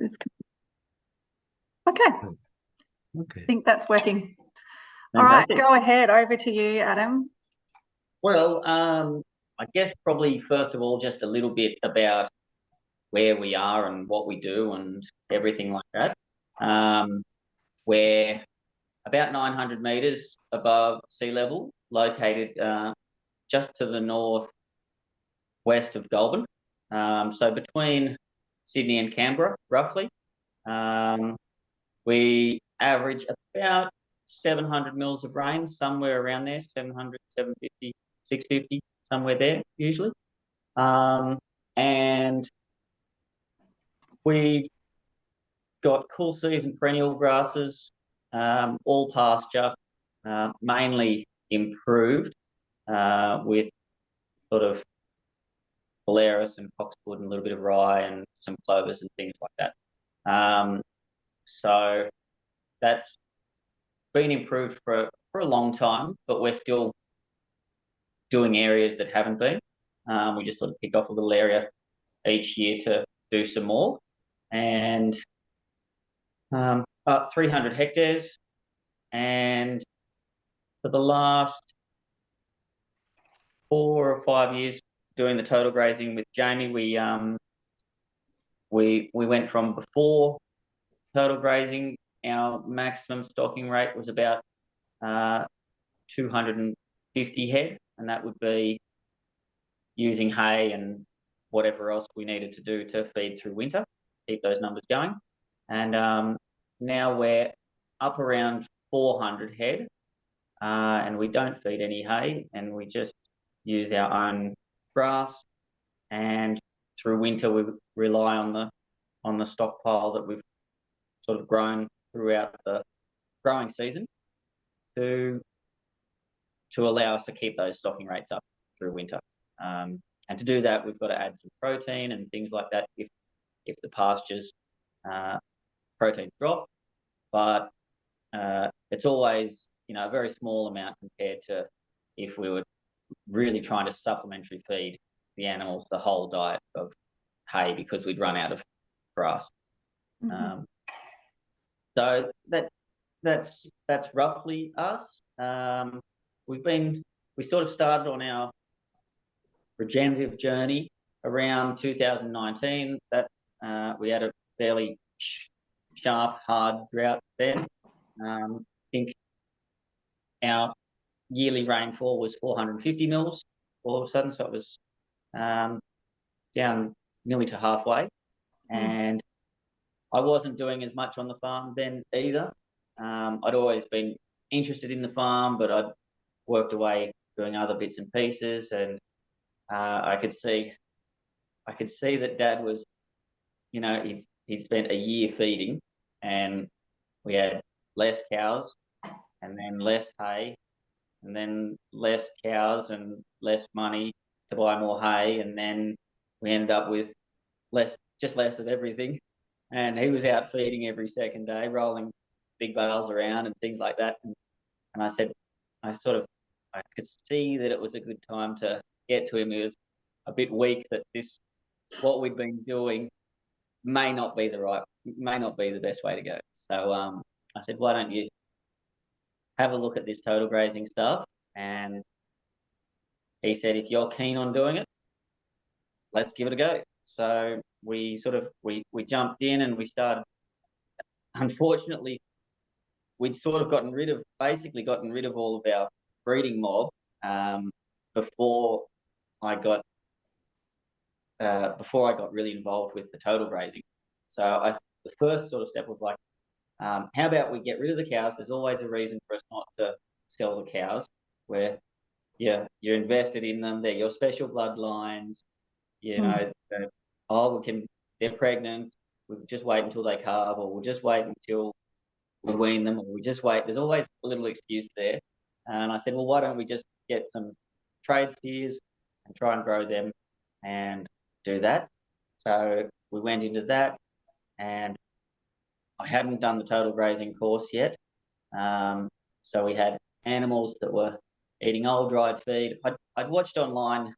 this. Okay. Okay. I think that's working. All right, go ahead. Over to you, Adam. Well, I guess probably first of all, just a little bit about where we are and what we do and everything like that. We're about 900 metres above sea level, located just to the northwest of Goulburn. So between Sydney and Canberra, roughly. We average about 700 mils of rain, somewhere around there, 700, 750, 650, somewhere there, usually. And we've got cool season perennial grasses, all pasture, mainly improved with sort of Polaris and Coxwood and a little bit of rye and some clovers and things like that. So that's been improved for a long time, but we're still doing areas that haven't been. We just sort of pick off a little area each year to do some more. And about 300 hectares. And for the last 4 or 5 years doing the total grazing with Jamie, we went from before total grazing, our maximum stocking rate was about 250 head, and that would be using hay and whatever else we needed to do to feed through winter, keep those numbers going. And now we're up around 400 head, and we don't feed any hay, and we just use our own grass. And through winter, we rely on the stockpile that we've sort of grown throughout the growing season to allow us to keep those stocking rates up through winter. And to do that, we've got to add some protein and things like that if the pastures protein drop. But it's always, a very small amount compared to if we were really trying to supplementary feed the animals the whole diet of hay, because we'd run out of grass. Mm-hmm. So that's roughly us. We sort of started on our regenerative journey around 2019. That we had a fairly sharp, hard drought then. I think our yearly rainfall was 450 mils all of a sudden, so it was down nearly to halfway. And I wasn't doing as much on the farm then either. I'd always been interested in the farm, but I'd worked away doing other bits and pieces, and I could see that Dad was, he'd spent a year feeding, and we had less cows, and then less hay, and then less cows and less money to buy more hay, and then we ended up with less of everything. And he was out feeding every second day, rolling big bales around and things like that. And I said, I could see that it was a good time to get to him. He was a bit weak, that what we'd been doing may not be the best way to go. So I said, why don't you have a look at this total grazing stuff? And he said, if you're keen on doing it, let's give it a go. So we jumped in and we started. Unfortunately, we'd sort of gotten rid of all of our breeding mob before I got really involved with the total grazing. So the first sort of step was like, how about we get rid of the cows? There's always a reason for us not to sell the cows, where you're invested in them. They're your special bloodlines. They're pregnant. We'll just wait until they calve, or we'll just wait until we wean them, or we just wait. There's always a little excuse there. And I said, well, why don't we just get some trade steers and try and grow them and do that? So we went into that, and I hadn't done the total grazing course yet. So we had animals that were eating old dried feed. I'd watched online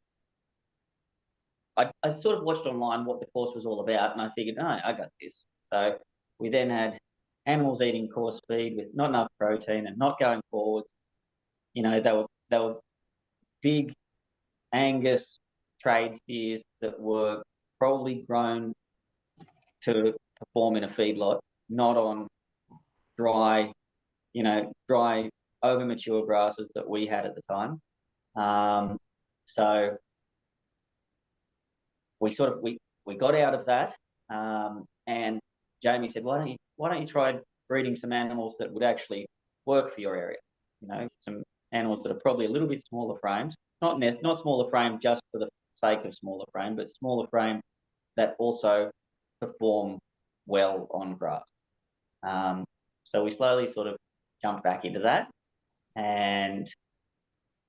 I sort of watched online what the course was all about, and I figured, no, I got this. So we then had animals eating coarse feed with not enough protein and not going forwards. You know, they were big Angus trade steers that were probably grown to perform in a feedlot, not on dry, dry over mature grasses that we had at the time. So we got out of that, and Jamie said, why don't you try breeding some animals that would actually work for your area? You know, some animals that are probably a little bit smaller frames, not smaller frame just for the sake of smaller frame, but smaller frame that also perform well on grass. So we slowly sort of jumped back into that, and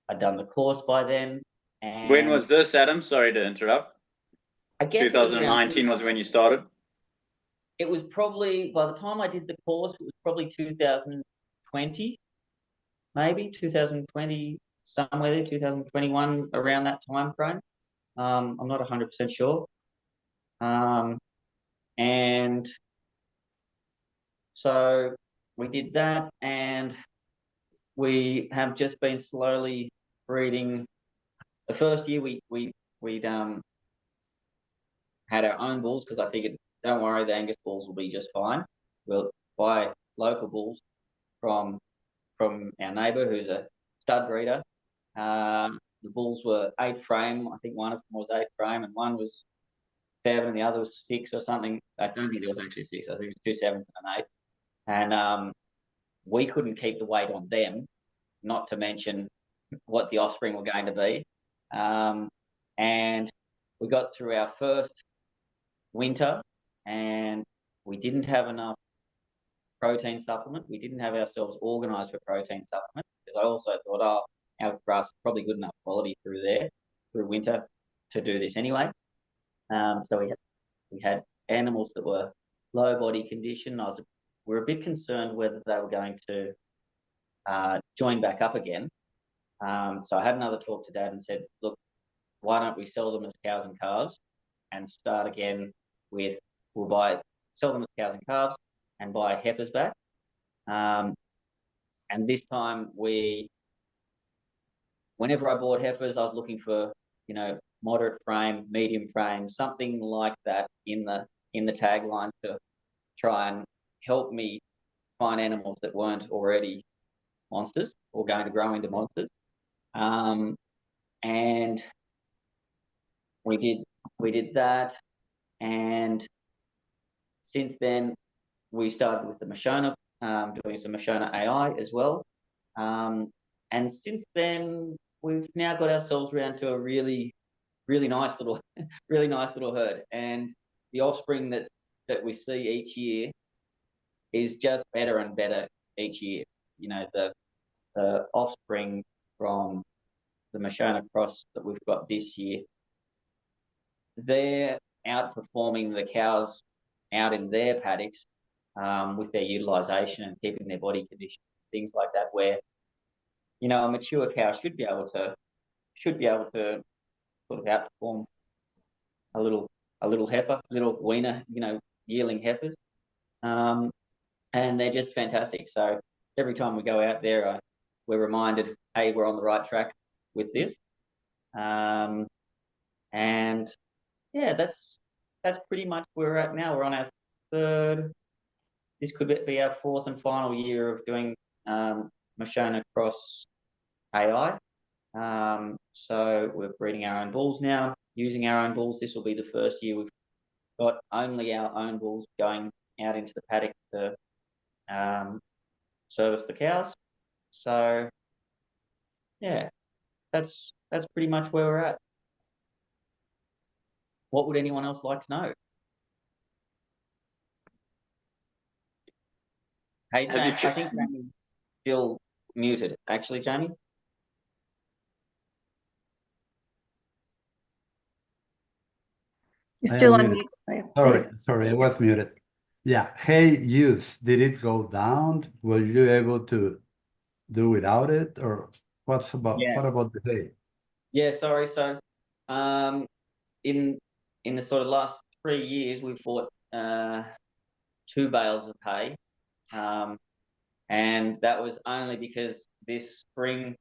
I'd done the course by then. And when was this, Adam? Sorry to interrupt. I guess 2019 was when you started? It was probably, by the time I did the course, it was probably 2020, maybe 2020, somewhere there, 2021, around that time frame. I'm not 100% sure. And so we did that, and we have just been slowly breeding. The first year we'd had our own bulls, because I figured, don't worry, the Angus bulls will be just fine. We'll buy local bulls from our neighbour, who's a stud breeder. The bulls were 8 frame. I think one of them was 8 frame, and one was 7, and the other was 6 or something. I don't think there was actually 6. I think it was 2 7s and an 8. And we couldn't keep the weight on them, not to mention what the offspring were going to be. And we got through our first winter, and we didn't have enough protein supplement. We didn't have ourselves organised for protein supplement, because I also thought, our grass is probably good enough quality through winter to do this anyway. So we had animals that were low body condition. We're a bit concerned whether they were going to join back up again. So I had another talk to Dad and said, look, why don't we sell them as cows and calves and start again with, sell them as cows and calves and buy heifers back. And this time whenever I bought heifers, I was looking for, moderate frame, medium frame, something like that in the tagline to try and help me find animals that weren't already monsters or going to grow into monsters. And we did that, and since then we started with the Mashona, doing some Mashona AI as well. And since then we've now got ourselves around to a really nice little herd, and the offspring that we see each year is just better and better each year. The offspring from the Mashona cross that we've got this year, they're outperforming the cows out in their paddocks with their utilisation and keeping their body condition, things like that, where a mature cow should be able to sort of outperform a little heifer, little weaner, yearling heifers, and they're just fantastic. So every time we go out there, we're reminded, hey, we're on the right track with this. And yeah, that's pretty much where we're at now. We're on our third. This could be our 4th and final year of doing Mashona Cross AI. So we're breeding our own bulls now, using our own bulls. This will be the first year we've got only our own bulls going out into the paddock to service the cows. So yeah, that's pretty much where we're at. What would anyone else like to know? Hey, Jamie, I think Jamie's still muted. Actually, Jamie? You're still on mute. Sorry, I was muted. Yeah. Hey, use, did it go down? Were you able to do without it, or what about the hay? Yeah, sorry. So in the sort of last 3 years, we've bought 2 bales of hay, and that was only because this spring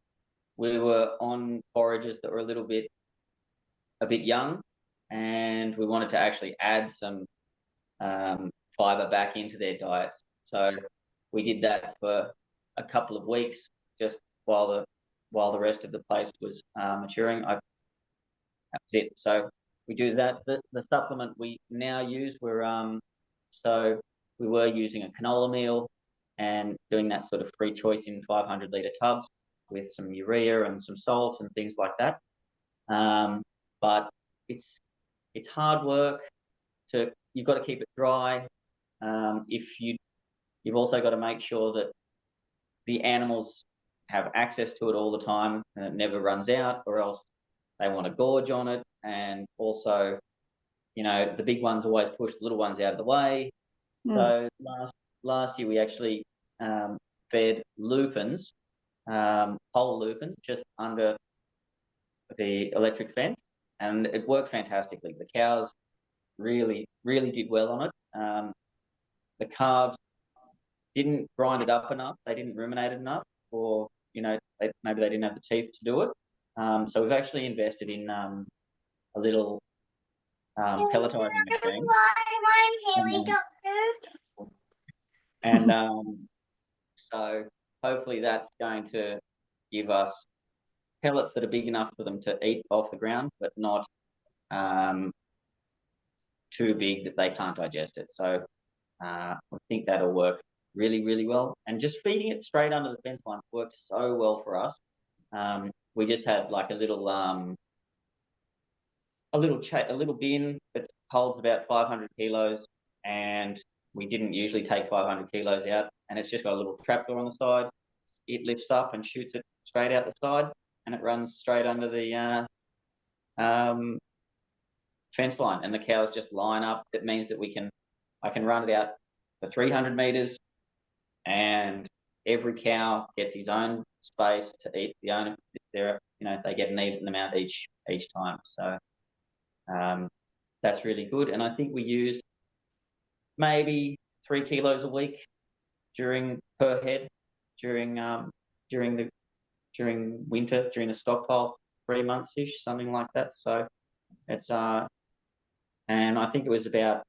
we were on forages that were a bit young, and we wanted to actually add some fibre back into their diets. So we did that for a couple of weeks, just while the rest of the place was maturing. That was it. So we do that. The supplement we now use, so we were using a canola meal and doing that sort of free choice in 500-litre tubs with some urea and some salt and things like that. But it's hard work. You've got to keep it dry. You've also got to make sure that the animals have access to it all the time and it never runs out, or else they want to gorge on it. And also, the big ones always push the little ones out of the way. So last year we actually fed lupins, whole lupins, just under the electric fence, and it worked fantastically. The cows really, really did well on it. The calves didn't grind it up enough. They didn't ruminate it enough, or maybe they didn't have the teeth to do it. So we've actually invested in a little pelletizing machine. And so hopefully that's going to give us pellets that are big enough for them to eat off the ground, but not too big that they can't digest it. So I think that'll work really, really well. And just feeding it straight under the fence line worked so well for us. We just had like a little bin that holds about 500 kilos, and we didn't usually take 500 kilos out, and it's just got a little trapdoor on the side. It lifts up and shoots it straight out the side, and it runs straight under the fence line, and the cows just line up. It means that I can run it out for 300 meters, and every cow gets his own space to eat. They get an even amount each time. So that's really good. And I think we used maybe 3 kilos a week per head during winter, during the stockpile, 3 months-ish, something like that. So it's and I think it was about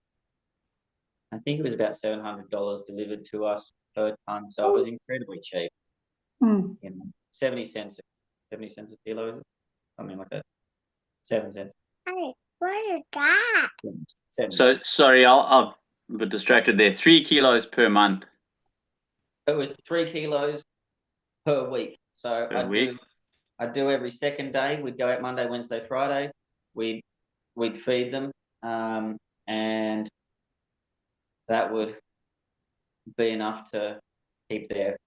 $700 delivered to us per ton. So it was incredibly cheap. 70 cents a kilo, is it? Something like that. 7 cents. Hey, what is that? 7 So sorry, I'm a bit distracted there. 3 kilos per month. It was 3 kilos per week. So I'd do every second day. We'd go out Monday, Wednesday, Friday. We'd feed them, and that would be enough to keep their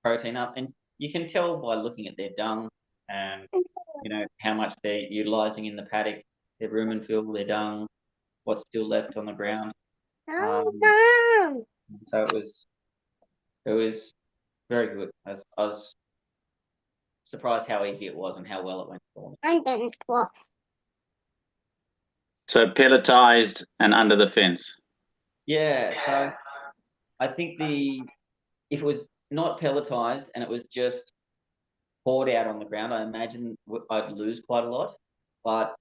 protein up. And you can tell by looking at their dung and how much they're utilising in the paddock, their rumen fill, their dung, what's still left on the ground. So it was very good. I was surprised how easy it was and how well it went for me. So pelletized and under the fence. Yeah, so I think if it was not pelletized and it was just poured out on the ground, I imagine I'd lose quite a lot. But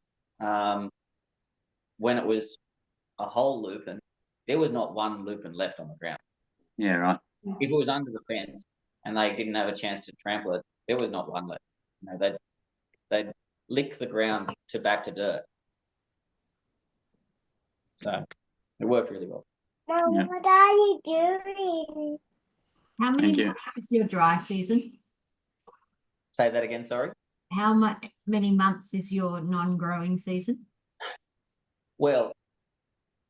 when it was a whole lupin, there was not one lupin left on the ground. Yeah, right. If it was under the fence and they didn't have a chance to trample it, there was not one left. They'd lick the ground back to dirt. So it worked really well. Mom, what are you doing? How many months is your dry season? Say that again, sorry. How many months is your non-growing season? Well,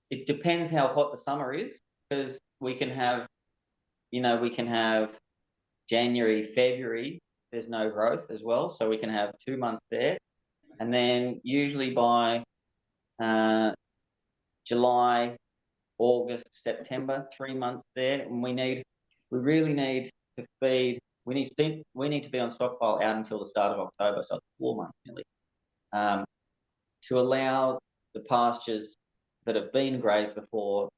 it depends how hot the summer is, because we can have January, February, there's no growth as well. So we can have 2 months there. And then usually by July, August, September, 3 months there. And we really need to feed. We need to be on stockpile out until the start of October, so it's 4 months nearly, to allow the pastures that have been grazed before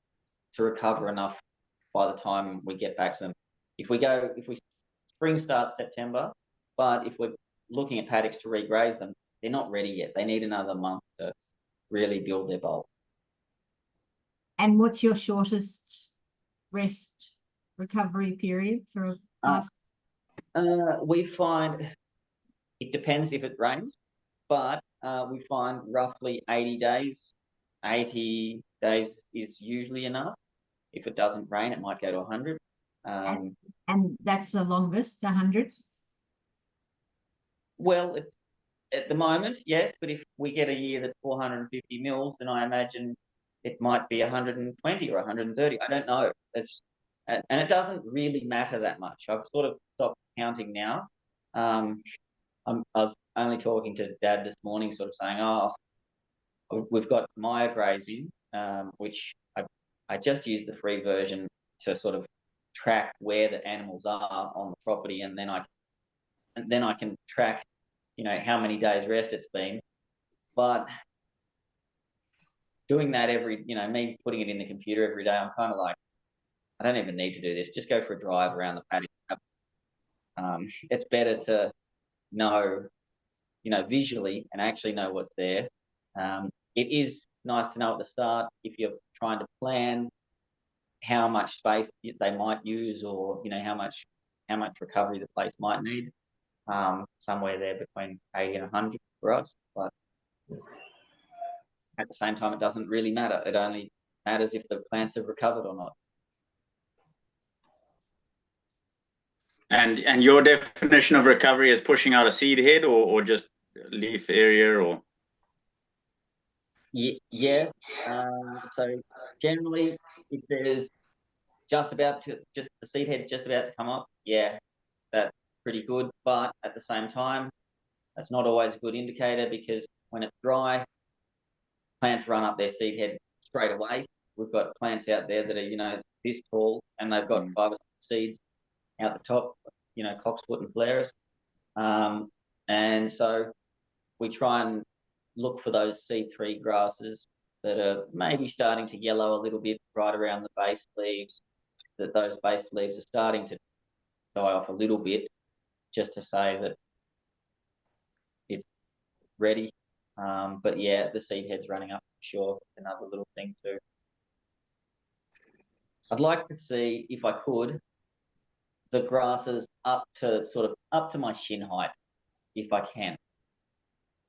to recover enough by the time we get back to them. If spring starts September, but if we're looking at paddocks to regraze them, they're not ready yet. They need another month to really build their bulk. And what's your shortest rest recovery period for a pasture? We find it depends if it rains, but we find roughly 80 days. 80 days is usually enough. If it doesn't rain, it might go to 100. And that's the longest, 100? Well, at the moment, yes, but if we get a year that's 450 mils, then I imagine it might be 120 or 130. I don't know. And it doesn't really matter that much. I've sort of stopped counting now. I was only talking to Dad this morning, sort of saying, "Oh, we've got Maya grazing, which I just use the free version to sort of track where the animals are on the property, and then I can track, how many days rest it's been." But doing that me putting it in the computer every day, I'm kind of like, I don't even need to do this. Just go for a drive around the paddock. It's better to know, visually and actually know what's there. It is nice to know at the start if you're trying to plan how much space they might use, or how much recovery the place might need. Somewhere there between 80 and 100 for us, but at the same time, it doesn't really matter. It only matters if the plants have recovered or not. And your definition of recovery is pushing out a seed head or just leaf area or? Yes. So generally, if there's just the seed head's just about to come up, yeah, that's pretty good. But at the same time, that's not always a good indicator, because when it's dry, plants run up their seed head straight away. We've got plants out there that are, this tall, and they've got 5 or 6 seeds out the top, cocksfoot and flares. And so we try and look for those C3 grasses that are maybe starting to yellow a little bit right around the base leaves, that those base leaves are starting to die off a little bit, just to say that it's ready. But yeah, the seed head's running up, for sure. Another little thing too. I'd like to see, if I could, the grasses up to my shin height, if I can.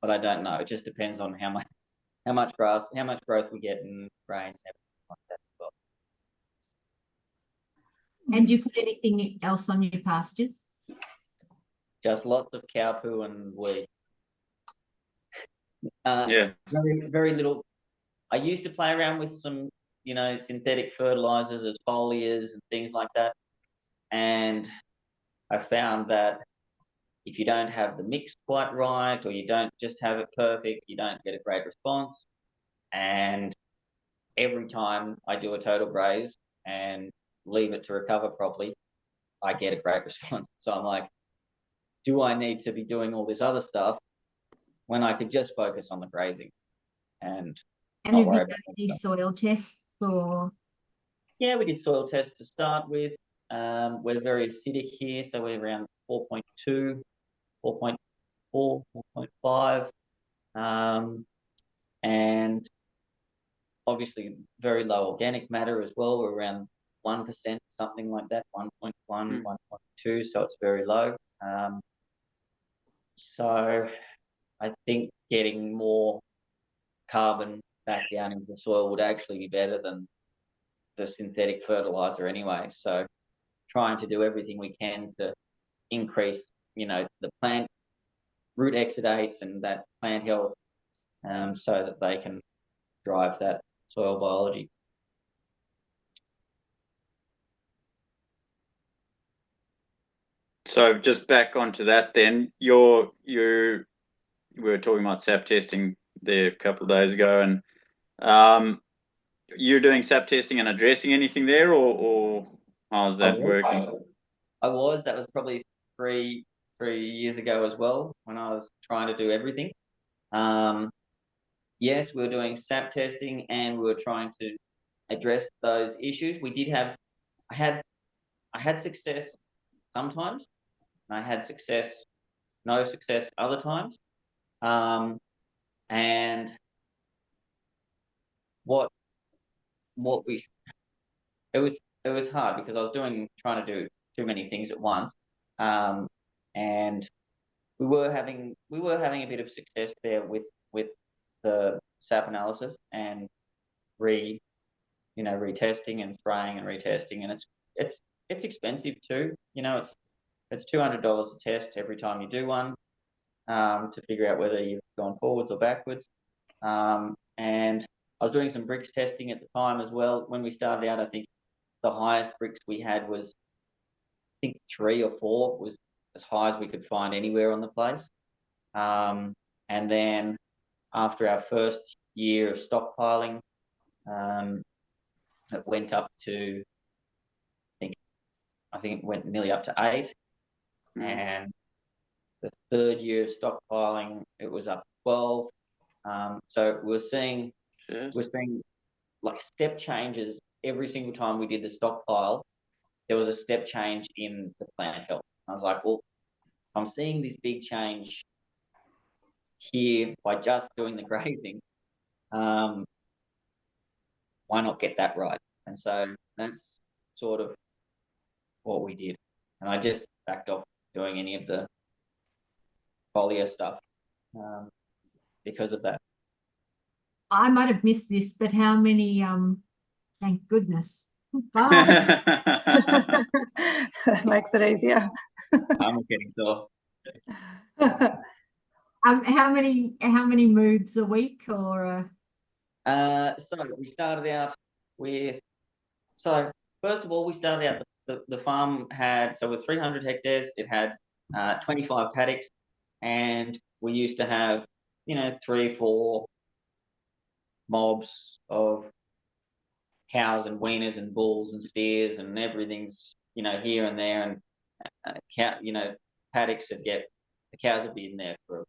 But I don't know. It just depends on how much growth we get in rain and everything like that as well. And do you put anything else on your pastures? Just lots of cow poo and wheat. Yeah. Very, very little. I used to play around with some, synthetic fertilizers as foliars and things like that. And I found that if you don't have the mix quite right, or you don't just have it perfect, you don't get a great response. And every time I do a total graze and leave it to recover properly, I get a great response. So I'm like, do I need to be doing all this other stuff when I could just focus on the grazing and have you done any soil tests or? Yeah, we did soil tests to start with. We're very acidic here, so we're around 4.2, 4.4, 4.5, and obviously very low organic matter as well. We're around 1%, something like that, 1.1, 1.2, so it's very low. So I think getting more carbon back down into the soil would actually be better than the synthetic fertilizer anyway. So trying to do everything we can to increase, the plant root exudates and that plant health, so that they can drive that soil biology. So just back onto that then, we were talking about sap testing there a couple of days ago, and you're doing sap testing and addressing anything there, or how's that working? That was probably three years ago as well, when I was trying to do everything. yes, we were doing SAP testing and we were trying to address those issues. We did have, I had success sometimes, and I had no success other times. And what we, it was hard because I was trying to do too many things at once. And we were having a bit of success there with the SAP analysis and retesting and spraying and retesting, and it's expensive too. It's $200 a test every time you do one, to figure out whether you've gone forwards or backwards. And I was doing some bricks testing at the time as well. When we started out, I think the highest bricks we had was, I think 3 or 4 was as high as we could find anywhere on the place. And then after our first year of stockpiling, it went up to, I think it went nearly up to 8. And the third year of stockpiling, it was up to 12. So we're seeing like step changes every single time we did the stockpile. There was a step change in the plant health. I was like, well, I'm seeing this big change here by just doing the grazing. Why not get that right? And so that's sort of what we did. And I just backed off doing any of the foliar stuff because of that. I might have missed this, but how many, thank goodness. Bye. Makes it easier. I'm getting sore. How many moves a week or? So we started out with, so first of all, we started out, the farm had, so with 300 hectares, it had 25 paddocks, and we used to have, 3 or 4 mobs of cows and weaners and bulls and steers and everything's, here and there, and paddocks would get, the cows would be in there for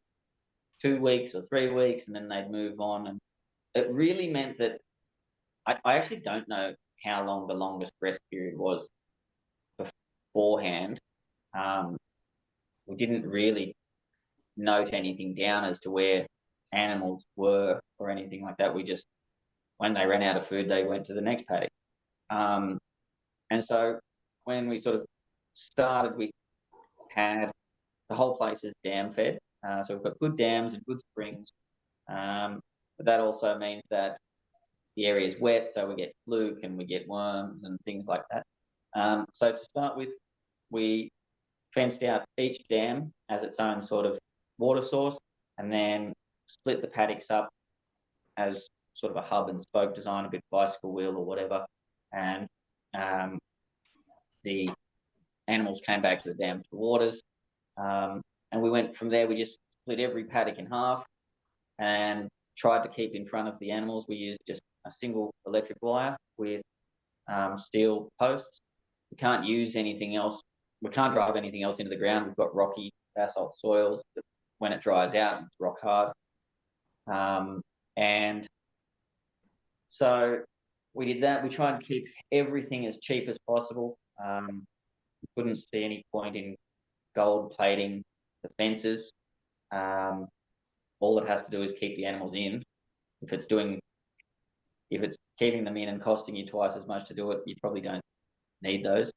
2 weeks or 3 weeks, and then they'd move on. And it really meant that I actually don't know how long the longest rest period was beforehand. We didn't really note anything down as to where animals were or anything like that. We just, when they ran out of food, they went to the next paddock. And so when we sort of started, we had, the whole place is dam fed. So we've got good dams and good springs. But that also means that the area is wet, so we get fluke and we get worms and things like that. So to start with, we fenced out each dam as its own sort of water source, and then split the paddocks up as sort of a hub and spoke design, a bit bicycle wheel or whatever. And the animals came back to the dam to the waters. And we went from there. We just split every paddock in half and tried to keep in front of the animals. We used just a single electric wire with steel posts. We can't use anything else. We can't drive anything else into the ground. We've got rocky basalt soils that when it dries out, it's rock hard. And so we did that. We tried to keep everything as cheap as possible. Couldn't see any point in gold plating the fences. All it has to do is keep the animals in. If it's keeping them in and costing you twice as much to do it, you probably don't need those.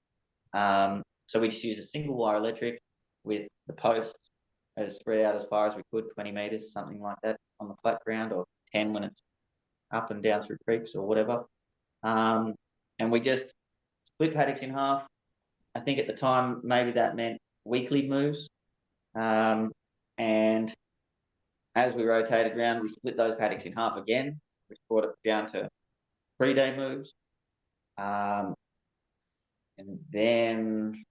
So we just used a single wire electric with the posts as spread out as far as we could, 20 meters, something like that on the flat ground, or 10 when it's up and down through creeks or whatever. And we just split paddocks in half. I think at the time, maybe that meant weekly moves. And as we rotated around, we split those paddocks in half again, which brought it down to 3-day moves. And then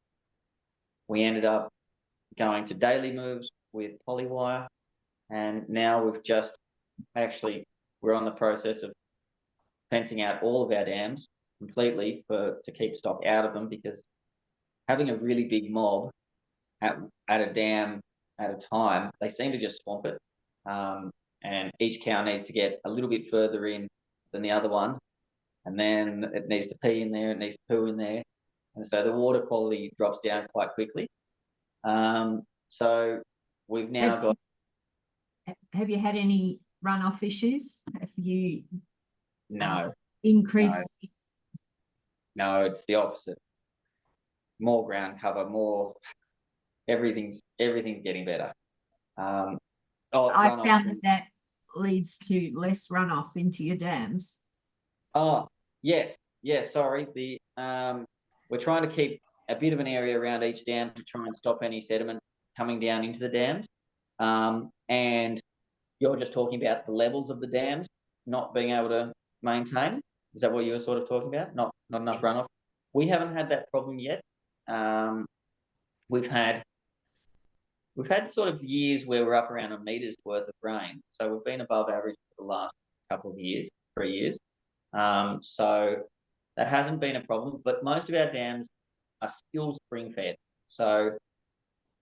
we ended up going to daily moves with polywire. And now we've just we're on the process of fencing out all of our dams completely to keep stock out of them, because having a really big mob at a dam at a time, they seem to just swamp it. and each cow needs to get a little bit further in than the other one, and then it needs to pee in there, it needs to poo in there, and so the water quality drops down quite quickly. So we've now got. Have you had any runoff issues? Have you No, increased? no, it's the opposite. More ground cover, more everything's getting better. I found that leads to less runoff into your dams. Oh, yes, sorry. We're trying to keep a bit of an area around each dam to try and stop any sediment coming down into the dams. And you're just talking about the levels of the dams not being able to maintain. Is that what you were sort of talking about? Not enough runoff. We haven't had that problem yet. We've had sort of years where we're up around a meter's worth of rain. So we've been above average for the last couple of years, 3 years. So that hasn't been a problem, but most of our dams are still spring fed. So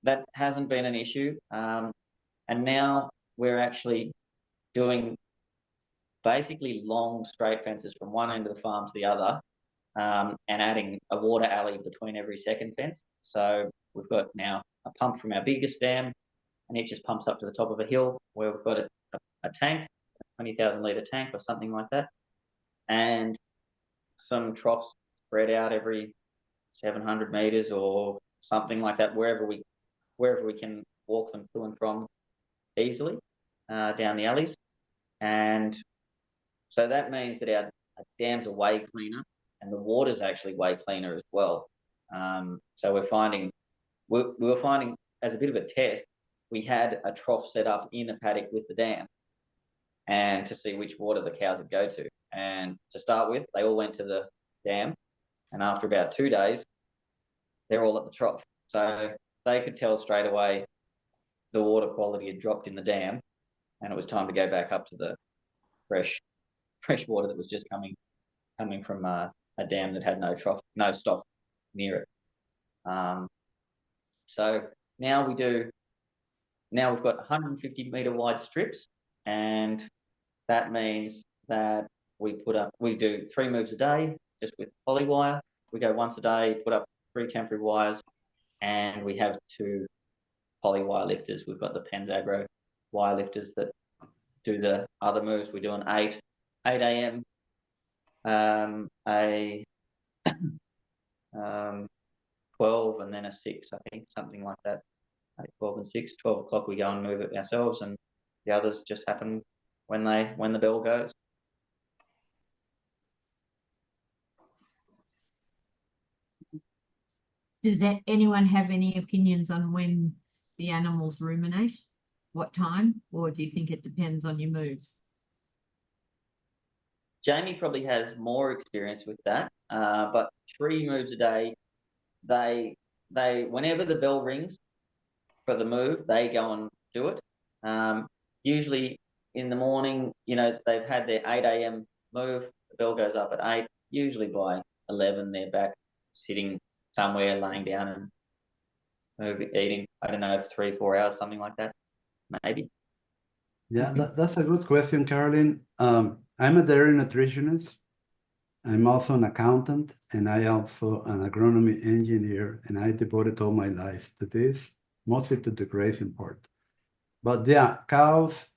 that hasn't been an issue. And now we're actually doing basically long straight fences from one end of the farm to the other, and adding a water alley between every second fence. So we've got now a pump from our biggest dam, and it just pumps up to the top of a hill where we've got a tank, a 20,000 litre tank or something like that, and some troughs spread out every 700 metres or something like that, wherever we can walk them to and from easily down the alleys. And so that means that our dams are way cleaner, and the water's actually way cleaner as well. So we were finding, as a bit of a test, we had a trough set up in a paddock with the dam, and to see which water the cows would go to. And to start with, they all went to the dam, and after about 2 days, they're all at the trough. So they could tell straight away the water quality had dropped in the dam, and it was time to go back up to the fresh water that was just coming from a dam that had no stock near it. So now we've got 150 metre wide strips, and that means that we do 3 moves a day just with poly wire. We go once a day, put up 3 temporary wires, and we have 2 poly wire lifters. We've got the Penzagro wire lifters that do the other moves. We do an 8 a.m. A 12 and then a 6, I think, something like that. 8, 12 and 6. 12 o'clock we go and move it ourselves, and the others just happen when the bell goes. Does anyone have any opinions on when the animals ruminate? What time? Or do you think it depends on your moves? Jamie probably has more experience with that, but 3 moves a day, they whenever the bell rings for the move, they go and do it. Usually in the morning, they've had their 8 a.m. move, the bell goes up at 8. Usually by 11, they're back sitting somewhere, laying down and eating, I don't know, 3-4 hours, something like that, maybe. Yeah, that's a good question, Caroline. I'm a dairy nutritionist. I'm also an accountant, and I also an agronomy engineer, and I devoted all my life to this, mostly to the grazing part. But yeah, cows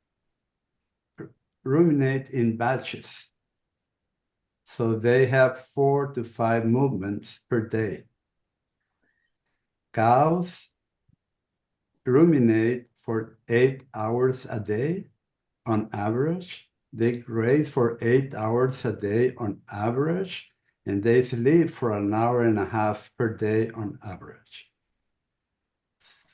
ruminate in batches. So they have 4 to 5 movements per day. Cows ruminate for 8 hours a day on average. They graze for 8 hours a day on average, and they sleep for an hour and a half per day on average.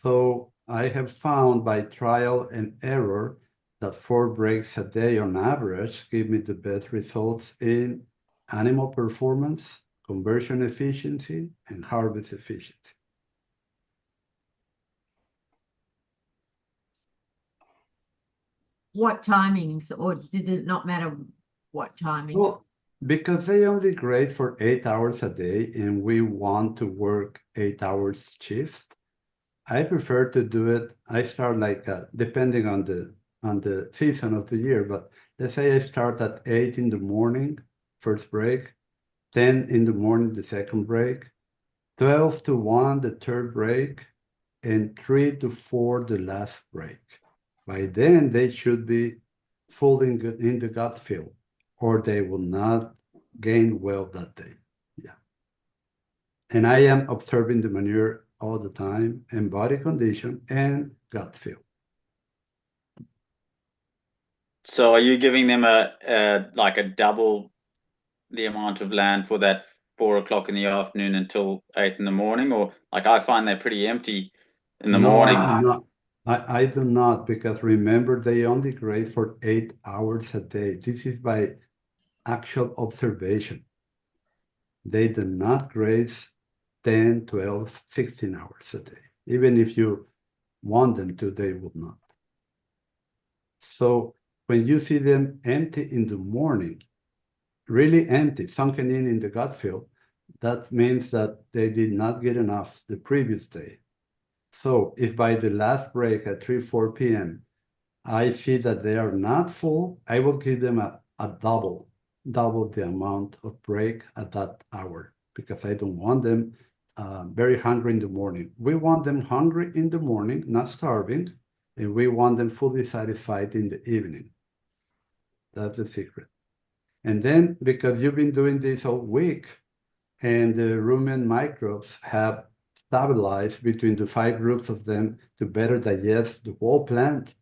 So I have found by trial and error that 4 breaks a day on average give me the best results in animal performance, conversion efficiency, and harvest efficiency. What timings, or did it not matter what timings? Well, because they only graze for 8 hours a day and we want to work 8 hours shift, I prefer to do it. I start like depending on on the season of the year, but let's say I start at 8 in the morning, first break, 10 in the morning, the second break, 12 to 1, the third break, and 3 to 4, the last break. By then, they should be full in the gut fill, or they will not gain well that day. Yeah. And I am observing the manure all the time, and body condition and gut fill. So are you giving them like a double the amount of land for that 4 o'clock in the afternoon until 8 in the morning? Or like I find they're pretty empty in the morning. I do not. I do not, because remember, they only graze for 8 hours a day. This is by actual observation. They do not graze 10, 12, 16 hours a day. Even if you want them to, they would not. So when you see them empty in the morning, really empty, sunken in the gut fill, that means that they did not get enough the previous day. So if by the last break at 3, 4 p.m., I see that they are not full, I will give them a double the amount of break at that hour, because I don't want them very hungry in the morning. We want them hungry in the morning, not starving, and we want them fully satisfied in the evening. That's the secret. And then, because you've been doing this all week, and the rumen microbes have stabilized between the 5 groups of them to better digest the whole plant,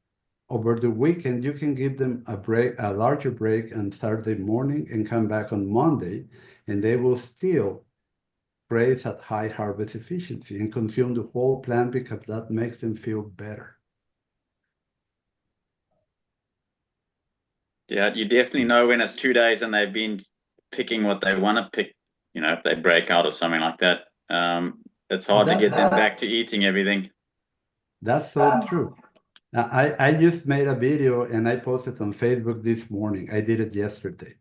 over the weekend, you can give them a larger break on Saturday morning and come back on Monday, and they will still graze at high harvest efficiency and consume the whole plant, because that makes them feel better. Yeah, you definitely know when it's 2 days and they've been picking what they want to pick. You know, if they break out or something like that, it's hard to get them back to eating everything. That's so true. I just made a video and I posted on Facebook this morning. I did it yesterday.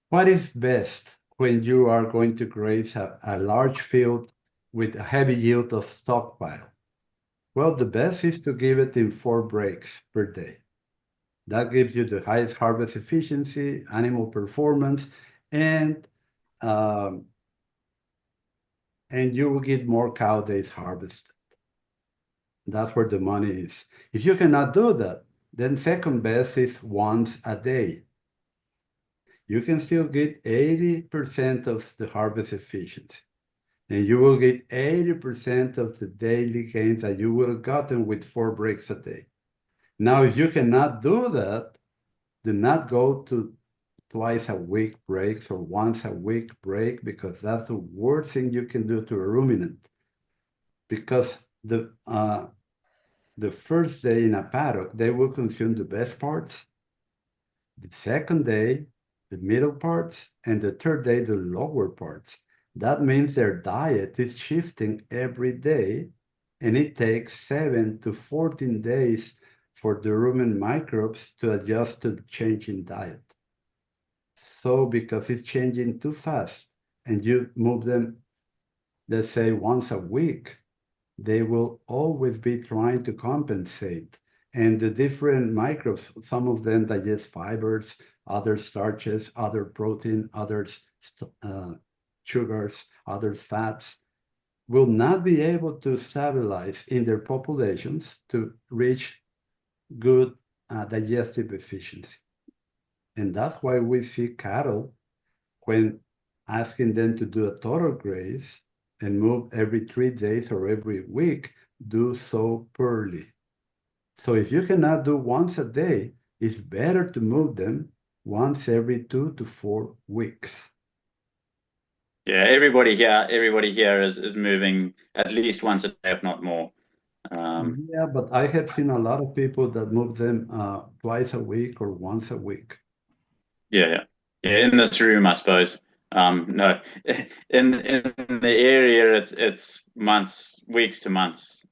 What is best when you are going to graze a large field with a heavy yield of stockpile? Well, the best is to give it in 4 breaks per day. That gives you the highest harvest efficiency, animal performance, and you will get more cow days harvested. That's where the money is. If you cannot do that, then second best is once a day. You can still get 80% of the harvest efficiency, and you will get 80% of the daily gains that you would have gotten with 4 breaks a day. Now, if you cannot do that, do not go to twice a week breaks or once a week break, because that's the worst thing you can do to a ruminant. Because the first day in a paddock, they will consume the best parts. The second day, the middle parts, and the third day, the lower parts. That means their diet is shifting every day, and it takes 7 to 14 days for the rumen microbes to adjust to the change in diet. So because it's changing too fast, and you move them, let's say, once a week, they will always be trying to compensate. And the different microbes, some of them digest fibers, others starches, other protein, others sugars, others fats, will not be able to stabilize in their populations to reach good digestive efficiency. And that's why we see cattle, when asking them to do a total graze and move every 3 days or every week, do so poorly. So if you cannot do once a day, it's better to move them once every 2 to 4 weeks. Yeah, everybody here is moving at least once a day, if not more. Yeah, but I have seen a lot of people that move them twice a week or once a week. Yeah, in this room, I suppose. No, in the area, it's weeks to months.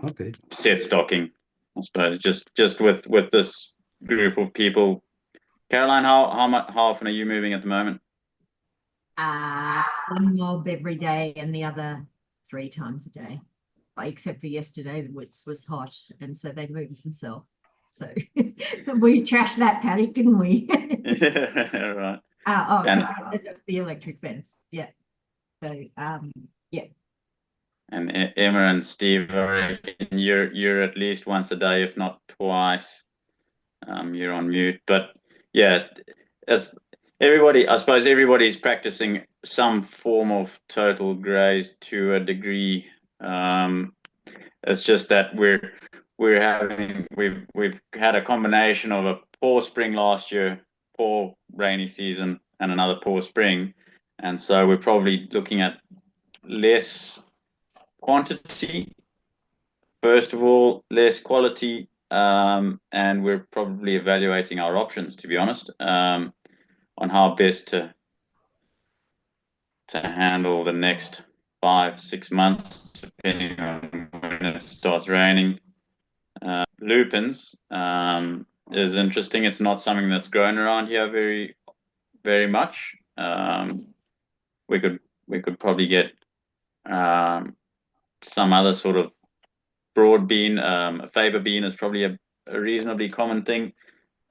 Okay. Set stocking, I suppose. Just with this group of people. Caroline, how often are you moving at the moment? One mob every day and the other 3 times a day. except for yesterday, the woods was hot, and so they moved themselves. So we trashed that paddock, didn't we? Yeah, right. The electric fence. Yeah. So yeah. And Emma and Steve, I reckon you're at least once a day, if not twice. You're on mute, but yeah, as everybody, I suppose everybody's practicing some form of total graze to a degree. It's just that we've had a combination of a poor spring last year, poor rainy season, and another poor spring, and so we're probably looking at less quantity, first of all, less quality, and we're probably evaluating our options, to be honest, on how best to handle the next 5-6 months, depending on when it starts raining. Lupins is interesting. It's not something that's grown around here very, very much. We could probably get some other sort of broad bean. A Faber bean is probably a reasonably common thing.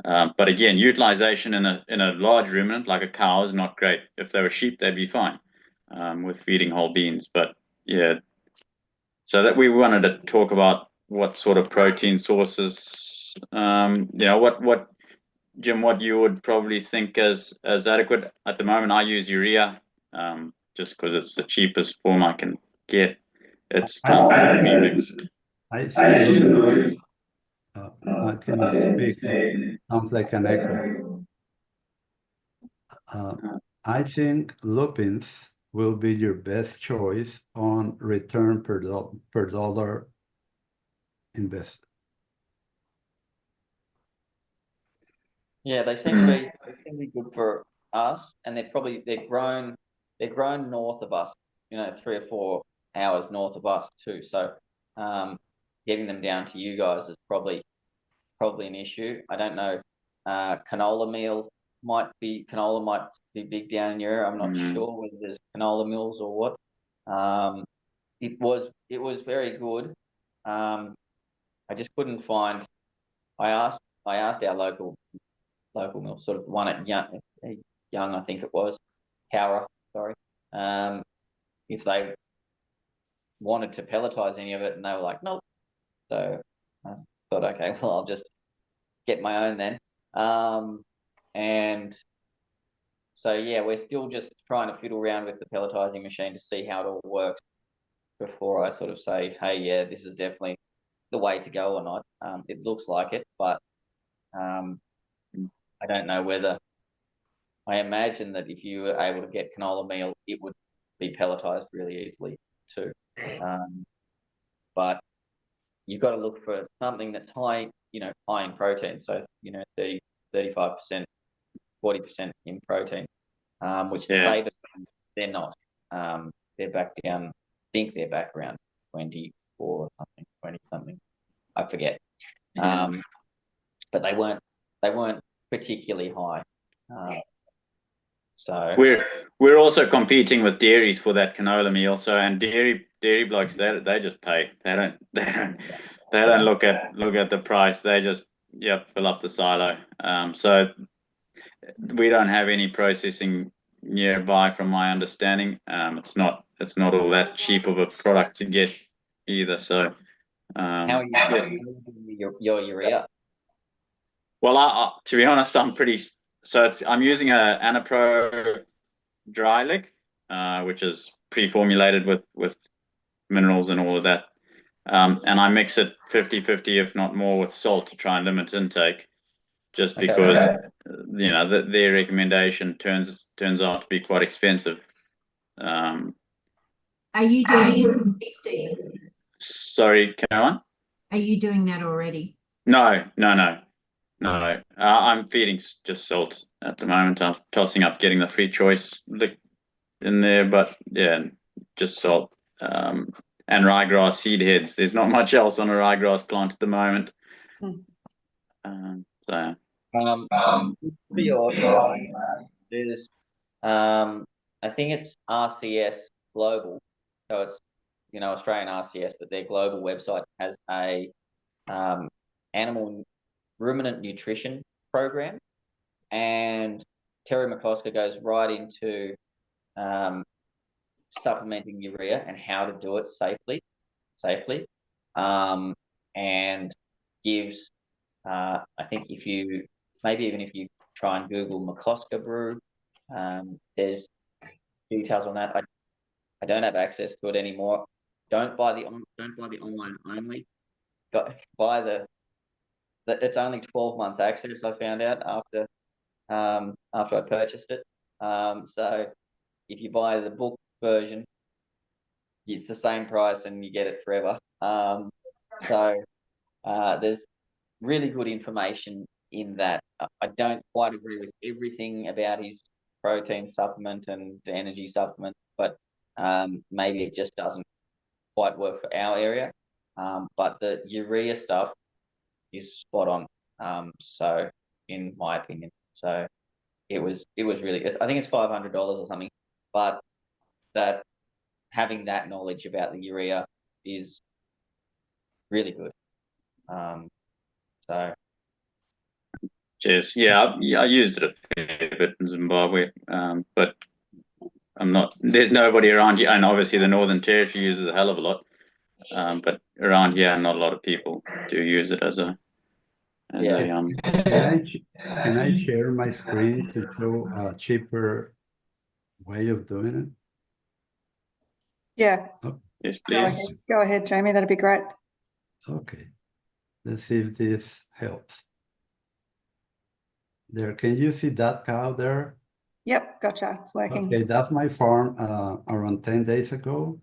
But again, utilization in a large ruminant like a cow is not great. If they were sheep, they'd be fine with feeding whole beans. But yeah, so that we wanted to talk about what sort of protein sources, what Jim, what you would probably think as adequate. At the moment, I use urea just because it's the cheapest form I can get. It's comfortable to be mixed. I see. I cannot speak. Sounds like an echo. I think lupins will be your best choice on return per dollar invested. Yeah, they seem to be good for us, and they're grown north of us, 3 or 4 hours north of us too. So getting them down to you guys is probably an issue. I don't know. Canola might be big down in your area. I'm not sure whether there's canola mills or what. It was very good. I just couldn't find. I asked our local mill, sort of one at Young, I think it was, Cowra, sorry, if they wanted to pelletize any of it, and they were like, nope. So I thought, okay, well, I'll just get my own then. And so yeah, we're still just trying to fiddle around with the pelletizing machine to see how it all works before I sort of say, hey, yeah, this is definitely the way to go or not. It looks like it, but I don't know whether. I imagine that if you were able to get canola meal, it would be pelletized really easily too. But you've got to look for something that's high in protein. So 35%, 40% in protein, which the Faber, they're not. They're back down. I think they're back around 24 or something, 20 something. I forget. But they weren't particularly high. So we're also competing with dairies for that canola meal. So, and dairy blokes, they just pay. They don't look at the price. They just fill up the silo. So we don't have any processing nearby, from my understanding. It's not all that cheap of a product to get either. So how are you doing your urea? Well, to be honest, I'm using a Anapro dry lick, which is pre-formulated with minerals and all of that. And I mix it 50-50, if not more, with salt to try and limit intake, just because their recommendation turns out to be quite expensive. Are you doing it, Steve? Sorry, Caroline? Are you doing that already? No. I'm feeding just salt at the moment. I'm tossing up getting the free choice lick in there, but yeah, just salt and ryegrass seed heads. There's not much else on a ryegrass plant at the moment. For your there's I think it's RCS Global, so it's Australian RCS, but their global website has a animal ruminant nutrition program, and Terry McCosker goes right into supplementing urea and how to do it safely, and gives, I think if you try and Google McCosker brew, there's details on that. I don't have access to it anymore. Don't buy the online only. Buy the it's only 12 months access. I found out after I purchased it. So if you buy the book version, it's the same price and you get it forever. So there's really good information in that. I don't quite agree with everything about his protein supplement and energy supplement, but maybe it just doesn't quite work for our area. But the urea stuff is spot on. So in my opinion, so it was really, I think it's $500 or something, but that having that knowledge about the urea is really good. So cheers. Yeah, I used it a fair bit in Zimbabwe, but there's nobody around here, and obviously the Northern Territory uses a hell of a lot, but around here not a lot of people do use it as a Can I share my screen to show a cheaper way of doing it? Yeah. Oh. Yes, please. Go ahead, Jamie. That'd be great. Okay. Let's see if this helps. There, can you see that cow there? Yep, gotcha. It's working. Okay, that's my farm around 10 days ago.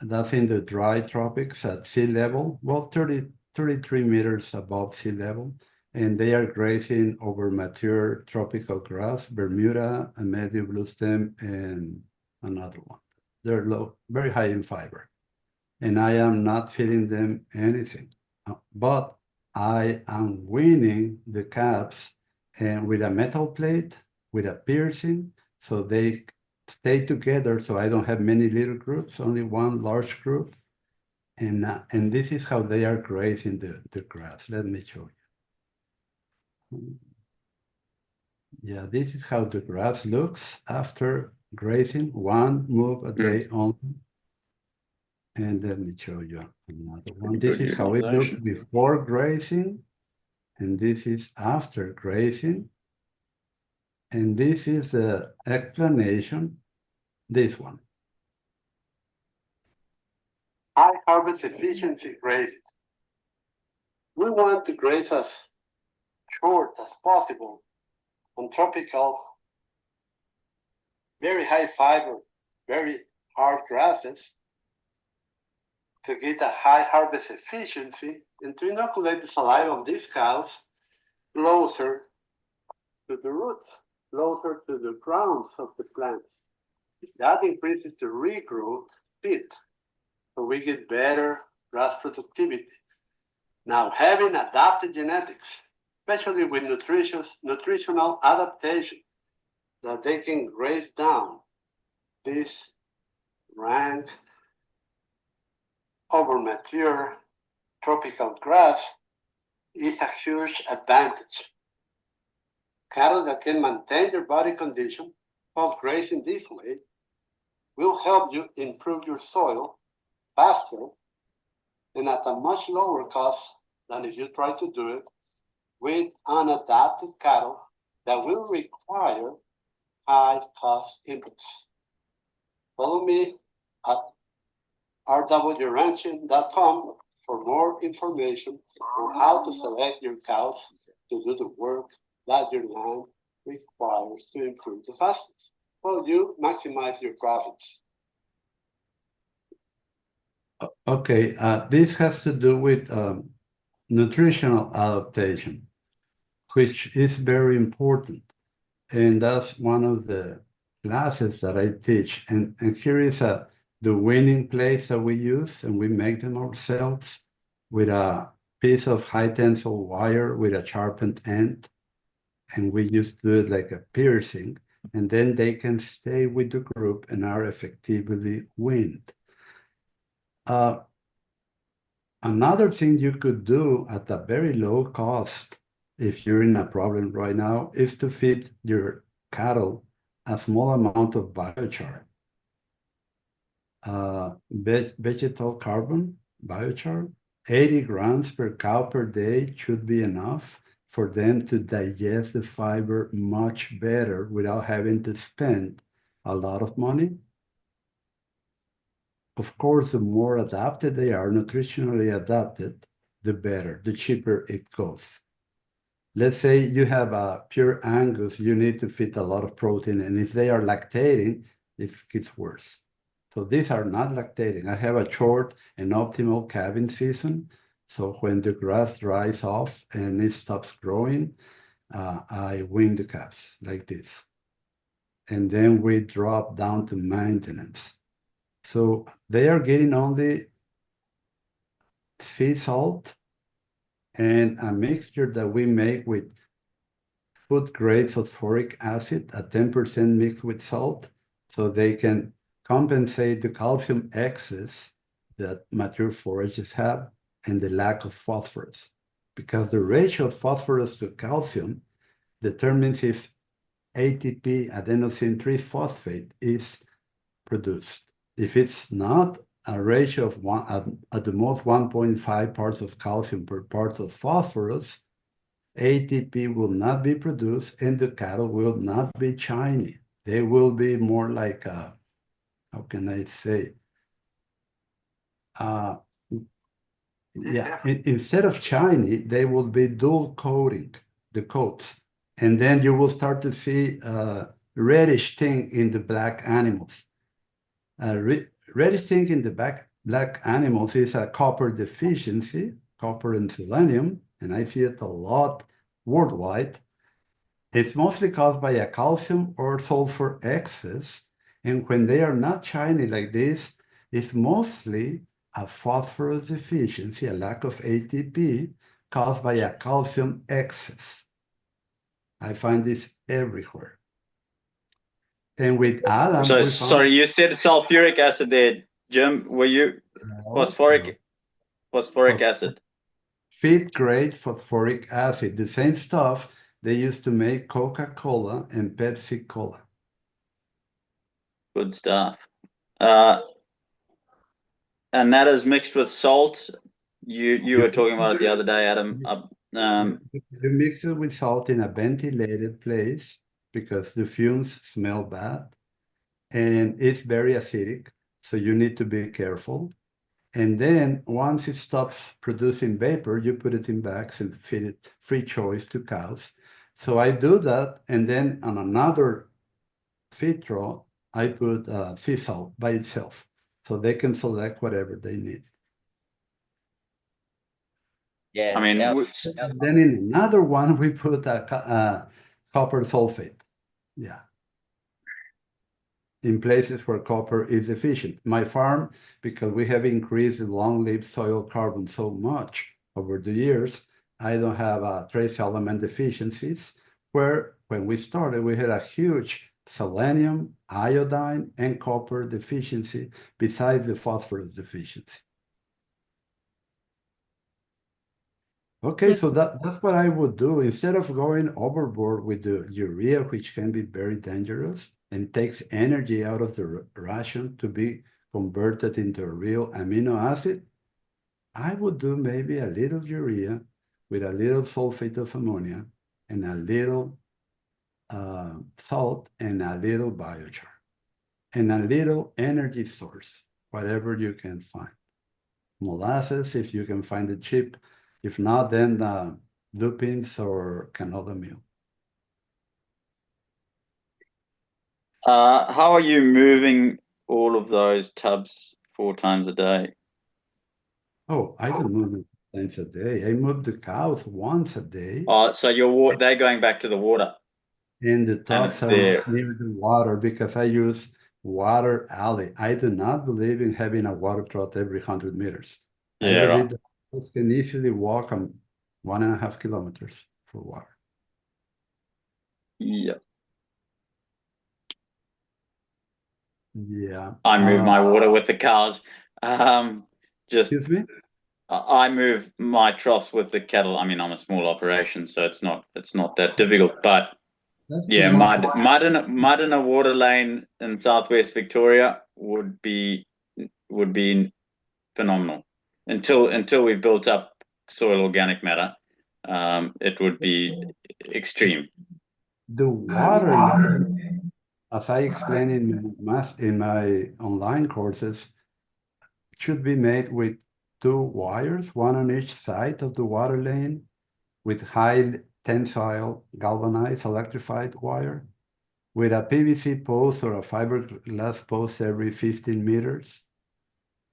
That's in the dry tropics at sea level, well, 33 meters above sea level. And they are grazing over mature tropical grass, Bermuda, a medium blue stem, and another one. They're low, very high in fiber. And I am not feeding them anything. But I am weaning the calves and with a metal plate, with a piercing, so they stay together, so I don't have many little groups, only one large group. And this is how they are grazing the grass. Let me show you. Yeah, this is how the grass looks after grazing, one move a day only. And let me show you another one. This is how it looks before grazing, and this is after grazing. And this is the explanation, this one. High harvest efficiency grazing. We want to graze as short as possible on tropical, very high fiber, very hard grasses to get a high harvest efficiency and to inoculate the saliva of these cows closer to the roots, closer to the grounds of the plants. That increases the regrowth speed, so we get better grass productivity. Now, having adapted genetics, especially with nutritional adaptation, that they can graze down this rank over mature tropical grass is a huge advantage. Cattle that can maintain their body condition while grazing this way will help you improve your soil faster and at a much lower cost than if you try to do it with unadapted cattle that will require high cost inputs. Follow me at rwranching.com for more information on how to select your cows to do the work that your land requires to improve the fastest, while you maximize your profits. Okay, this has to do with nutritional adaptation, which is very important. And that's one of the classes that I teach. And here is the winning plates that we use, and we make them ourselves with a piece of high tensile wire with a sharpened end. And we just do it like a piercing, and then they can stay with the group and are effectively weaned. Another thing you could do at a very low cost, if you're in a problem right now, is to feed your cattle a small amount of biochar. Vegetal carbon, biochar, 80 grams per cow per day should be enough for them to digest the fiber much better without having to spend a lot of money. Of course, the more adapted they are, nutritionally adapted, the better, the cheaper it goes. Let's say you have a pure Angus, you need to feed a lot of protein, and if they are lactating, it gets worse. So these are not lactating. I have a short and optimal calving season. So when the grass dries off and it stops growing, I wean the calves like this. And then we drop down to maintenance. So they are getting only sea salt and a mixture that we make with food-grade phosphoric acid, a 10% mixed with salt, so they can compensate the calcium excess that mature forages have and the lack of phosphorus. Because the ratio of phosphorus to calcium determines if ATP, adenosine triphosphate, is produced. If it's not, a ratio of at the most 1.5 parts of calcium per part of phosphorus, ATP will not be produced and the cattle will not be shiny. They will be more like, how can I say? Instead of shiny, they will be dual coating, the coats. And then you will start to see reddish thing in the black animals. Reddish thing in the black animals is a copper deficiency, copper and selenium, and I see it a lot worldwide. It's mostly caused by a calcium or sulfur excess, and when they are not shiny like this, it's mostly a phosphorus deficiency, a lack of ATP, caused by a calcium excess. I find this everywhere. And with Adam, so sorry, you said sulfuric acid there, Jim. Were you phosphoric acid? Feed-grade phosphoric acid, the same stuff they used to make Coca-Cola and Pepsi Cola. Good stuff. And that is mixed with salt. You were talking about it the other day, Adam. You mix it with salt in a ventilated place because the fumes smell bad and it's very acidic, so you need to be careful. And then once it stops producing vapor, you put it in bags and feed it free choice to cows. So I do that, and then on another feed trough, I put sea salt by itself, so they can select whatever they need. Yeah, I mean, then in another one, we put a copper sulfate. Yeah. In places where copper is deficient. My farm, because we have increased the long-lived soil carbon so much over the years, I don't have trace element deficiencies, where when we started, we had a huge selenium, iodine, and copper deficiency besides the phosphorus deficiency. Okay, so that's what I would do. Instead of going overboard with the urea, which can be very dangerous and takes energy out of the ration to be converted into a real amino acid, I would do maybe a little urea with a little sulfate of ammonia and a little salt and a little biochar and a little energy source, whatever you can find. Molasses, if you can find it cheap. If not, then lupins or canola meal. How are you moving all of those tubs 4 times a day? Oh, I don't move them 4 times a day. I move the cows once a day. Oh, so they're going back to the water. And the tubs are near the water because I use water alley. I do not believe in having a water trough every 100 meters. Yeah, I believe that cows can easily walk 1.5 kilometers for water. Yeah. Yeah. I move my water with the cows. just Excuse me? I move my troughs with the cattle. I mean, I'm a small operation, so it's not that difficult. But That's yeah, too much. mud in a water lane in southwest Victoria would be phenomenal. Until we built up soil organic matter, it would be extreme. The water line, as I explained in my online courses, should be made with 2 wires, one on each side of the water lane, with high tensile galvanized electrified wire, with a PVC post or a fiberglass post every 15 meters.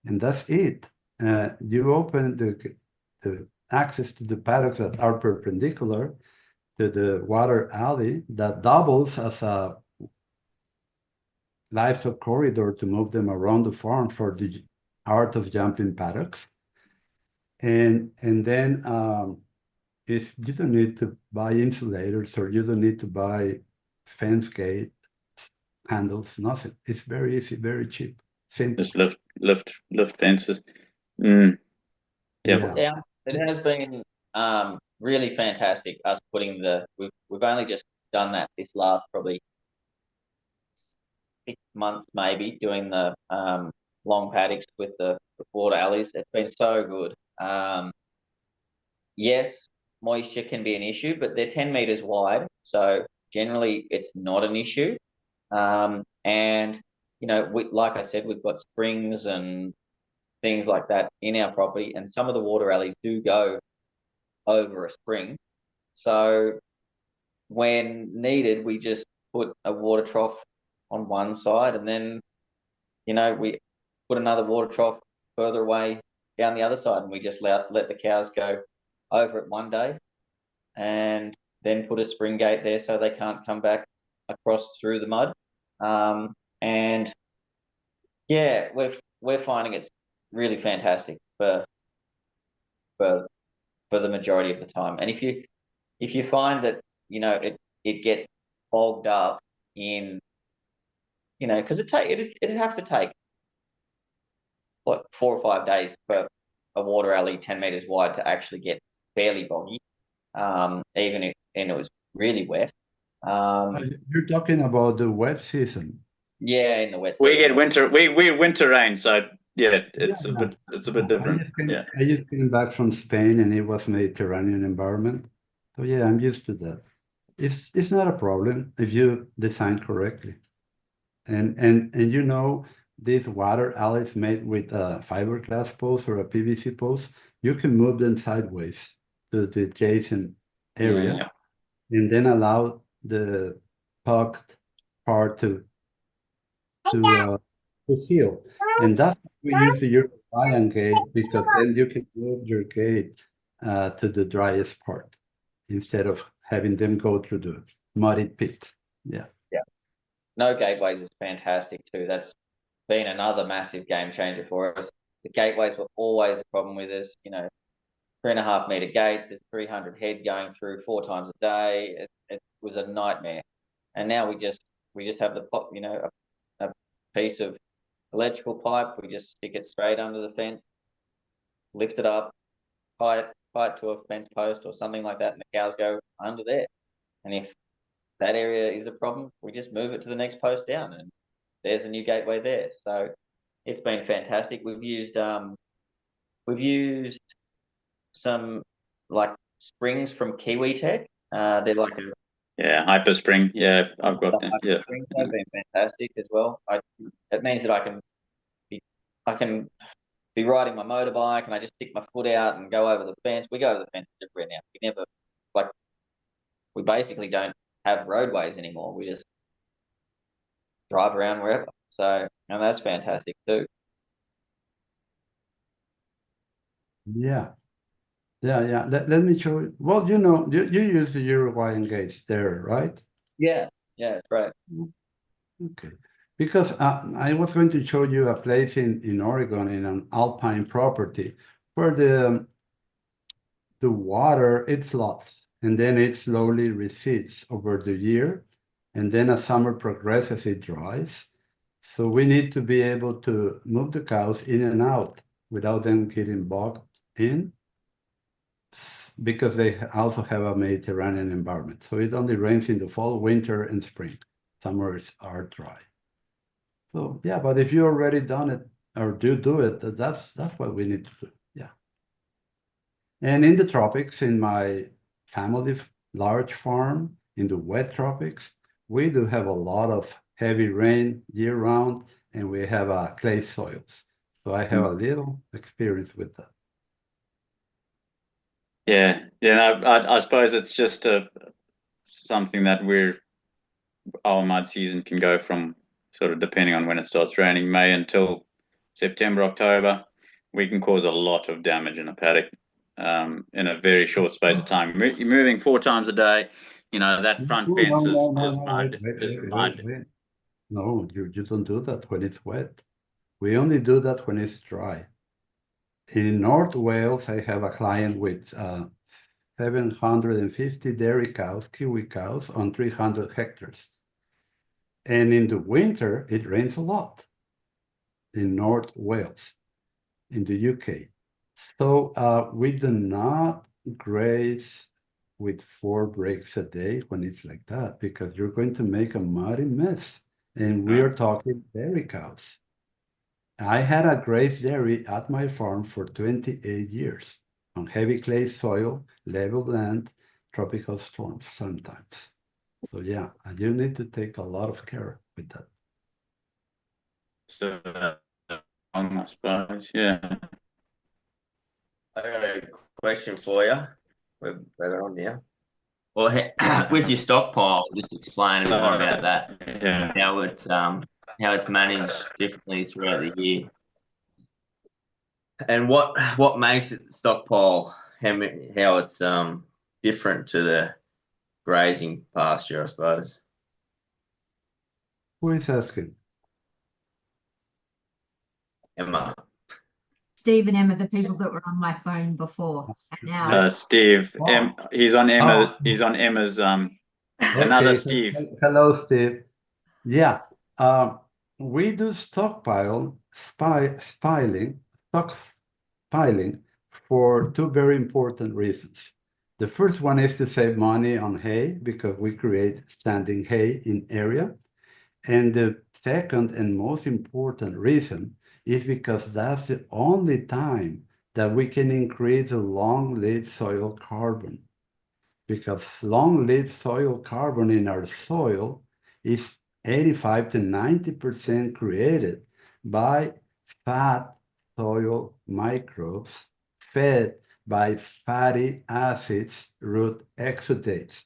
And that's it. You open the access to the paddocks that are perpendicular to the water alley that doubles as a livestock corridor to move them around the farm for the art of jumping paddocks. And then if you don't need to buy insulators, or you don't need to buy fence gate handles, nothing. It's very easy, very cheap, simple. Just lift fences. Yeah. Yeah, it has been really fantastic. Us putting we've only just done that this last probably 6 months, maybe, doing the long paddocks with the water alleys. It's been so good. Yes, moisture can be an issue, but they're 10 meters wide, so generally it's not an issue. And you know, like I said, we've got springs and things like that in our property, and some of the water alleys do go over a spring. So when needed, we just put a water trough on one side, and then, you know, we put another water trough further away down the other side, and we just let the cows go over it one day, and then put a spring gate there so they can't come back across through the mud. And yeah, we're finding it's really fantastic for the majority of the time. And if you find that, you know, it gets bogged up in, you know, because it'd have to take what 4 or 5 days for a water alley 10 meters wide to actually get fairly boggy, even if it was really wet. You're talking about the wet season. Yeah, in the wet We season. get winter. We winter rain, so yeah, it's a bit different. I just came back from Spain, and it was Mediterranean environment. So yeah, I'm used to that. It's not a problem if you design correctly. And you know, these water alleys made with a fiberglass post or a PVC post, you can move them sideways to the adjacent area, and then allow the pucked part to heal. And that's why we use the European gate, because then you can move your gate to the driest part instead of having them go through the muddy pit. Yeah. No gateways is fantastic too. That's been another massive game changer for us. The gateways were always a problem with us. You know, 3.5 meter gates. There's 300 head going through 4 times a day. It was a nightmare. And now we just have the, you know, a piece of electrical pipe. We just stick it straight under the fence, lift it up, tie it to a fence post or something like that, and the cows go under there. And if that area is a problem, we just move it to the next post down, and there's a new gateway there. So it's been fantastic. We've used some like springs from Kiwi Tech. They're like Hyper Spring. Yeah, I've got them. Yeah, springs have been fantastic as well. It means that I can be riding my motorbike, and I just stick my foot out and go over the fence. We go over the fence everywhere now. We basically don't have roadways anymore. We just drive around wherever. So, and that's fantastic too. Yeah. Let me show you. Well, you know, you use the Uruguayan gates there, right? Yeah, that's right. Okay. Because I was going to show you a place in Oregon, in an alpine property, where the water, it floods, and then it slowly recedes over the year, and then as summer progresses, it dries. So we need to be able to move the cows in and out without them getting bogged in, because they also have a Mediterranean environment. So it only rains in the fall, winter, and spring. Summers are dry. So yeah, but if you already done it or do it, that's what we need to do. Yeah. And in the tropics, in my family large farm, in the wet tropics, we do have a lot of heavy rain year round, and we have clay soils. So I have a little experience with that. Yeah, I suppose it's just something that our mud season can go from sort of, depending on when it starts raining, May until September, October. We can cause a lot of damage in a paddock in a very short space of time. You're moving 4 times a day. That front fence is mud. Wait. No, you don't do that when it's wet. We only do that when it's dry. In North Wales, I have a client with 750 dairy cows, kiwi cows, on 300 hectares. And in the winter, it rains a lot in North Wales, in the UK. So we do not graze with 4 breaks a day when it's like that, because you're going to make a muddy mess. And we are talking dairy cows. I had a grazed dairy at my farm for 28 years on heavy clay soil, level land, tropical storms sometimes. So yeah, you need to take a lot of care with that. So, I suppose, yeah. I got a question for you. We're better on now. Well, with your stockpile, just explain a bit more about that. Yeah. How it's managed differently throughout the year, and what makes it stockpile. How it's different to the grazing pasture, I suppose. Who is asking? Emma. Steve and Emma, the people that were on my phone before, and now Steve, he's on Emma. He's on Emma's. Another Okay. Steve. Hello, Steve. Yeah, we do stockpiling for 2 very important reasons. The first one is to save money on hay, because we create standing hay in area. And the second and most important reason is because that's the only time that we can increase the long-lived soil carbon. Because long-lived soil carbon in our soil is 85 to 90% created by fat soil microbes fed by fatty acids, root exudates.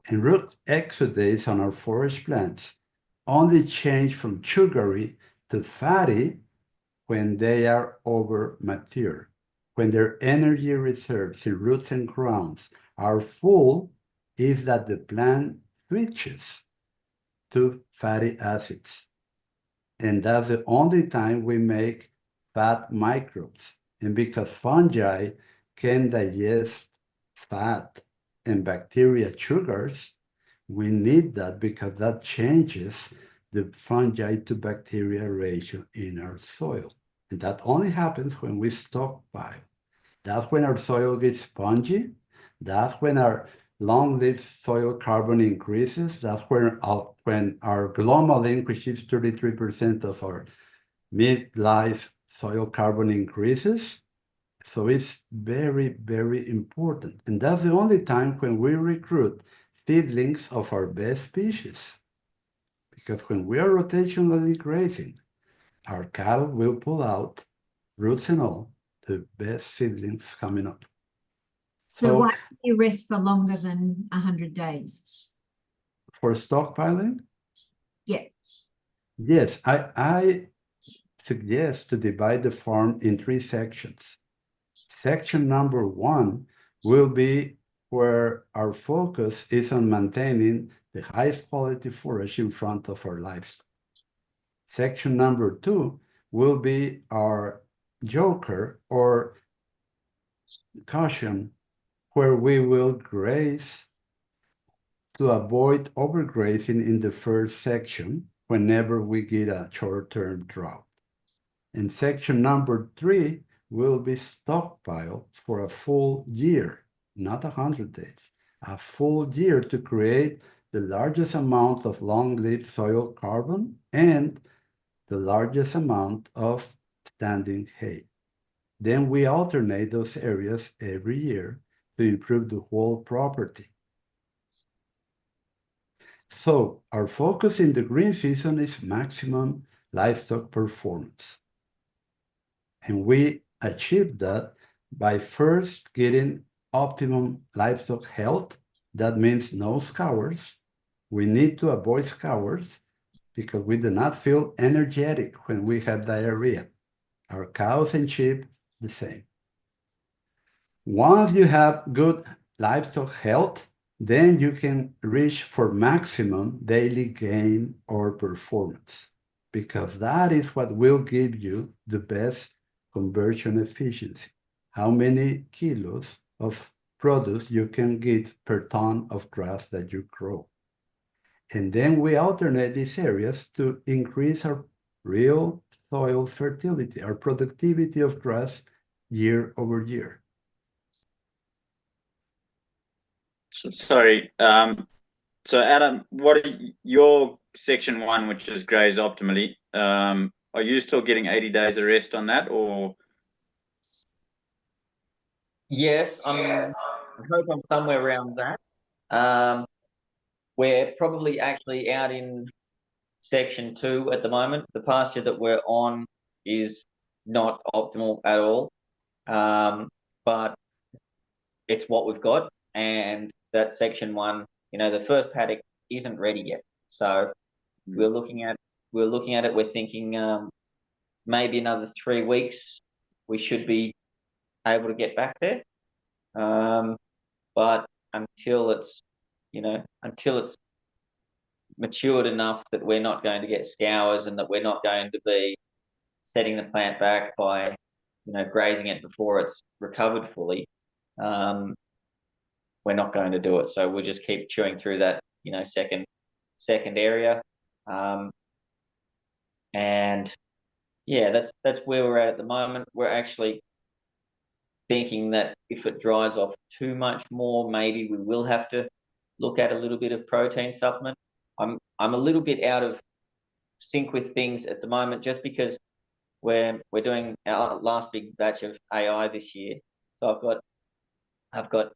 And root exudates on our forage plants only change from sugary to fatty when they are over mature, when their energy reserves in roots and crowns are full, is that the plant switches to fatty acids. And that's the only time we make fat microbes. And because fungi can digest fat and bacteria sugars, we need that, because that changes the fungi to bacteria ratio in our soil. And that only happens when we stockpile. That's when our soil gets spongy. That's when our long-lived soil carbon increases. That's when our glomalin, which is 33% of our mid-life soil carbon, increases. So it's very, very important. And that's the only time when we recruit seedlings of our best species. Because when we are rotationally grazing, our cattle will pull out, roots and all, the best seedlings coming up. So why do you rest for longer than 100 days? For stockpiling? Yeah. Yes, I suggest to divide the farm in 3 sections. Section number 1 will be where our focus is on maintaining the highest quality forage in front of our livestock. Section number 2 will be our joker or caution, where we will graze to avoid overgrazing in the first section whenever we get a short-term drought. And section number 3 will be stockpiled for a full year, not 100 days, a full year to create the largest amount of long-lived soil carbon and the largest amount of standing hay. Then we alternate those areas every year to improve the whole property. So our focus in the green season is maximum livestock performance. And we achieve that by first getting optimum livestock health. That means no scours. We need to avoid scours because we do not feel energetic when we have diarrhea. Our cows and sheep, the same. Once you have good livestock health, then you can reach for maximum daily gain or performance, because that is what will give you the best conversion efficiency. How many kilos of produce you can get per ton of grass that you grow. And then we alternate these areas to increase our real soil fertility, our productivity of grass year over year. Sorry. So Adam, what are your section 1, which is graze optimally? Are you still getting 80 days of rest on that, or? Yes, I hope I'm somewhere around that. We're probably actually out in section 2 at the moment. The pasture that we're on is not optimal at all, but it's what we've got. And that section 1, the first paddock isn't ready yet. So we're looking at it. We're thinking maybe another 3 weeks we should be able to get back there. But until it's matured enough that we're not going to get scours and that we're not going to be setting the plant back by, grazing it before it's recovered fully, we're not going to do it. So we'll just keep chewing through that, second area. And yeah, that's where we're at the moment. We're actually thinking that if it dries off too much more, maybe we will have to look at a little bit of protein supplement. I'm a little bit out of sync with things at the moment, just because we're doing our last big batch of AI this year. So I've got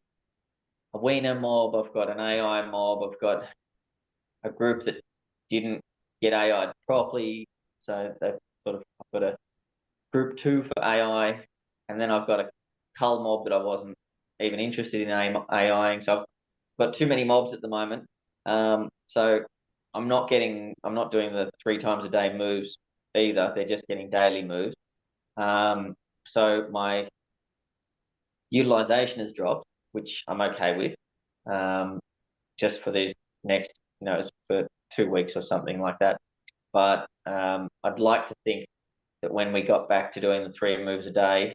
a weaner mob, I've got an AI mob, I've got a group that didn't get AI'd properly. So I've got a group 2 for AI, and then I've got a cull mob that I wasn't even interested in AIing. So I've got too many mobs at the moment. So I'm not doing the 3 times a day moves either. They're just getting daily moves. So my utilization has dropped, which I'm okay with, just for these next, for 2 weeks or something like that. But I'd like to think that when we got back to doing the 3 moves a day,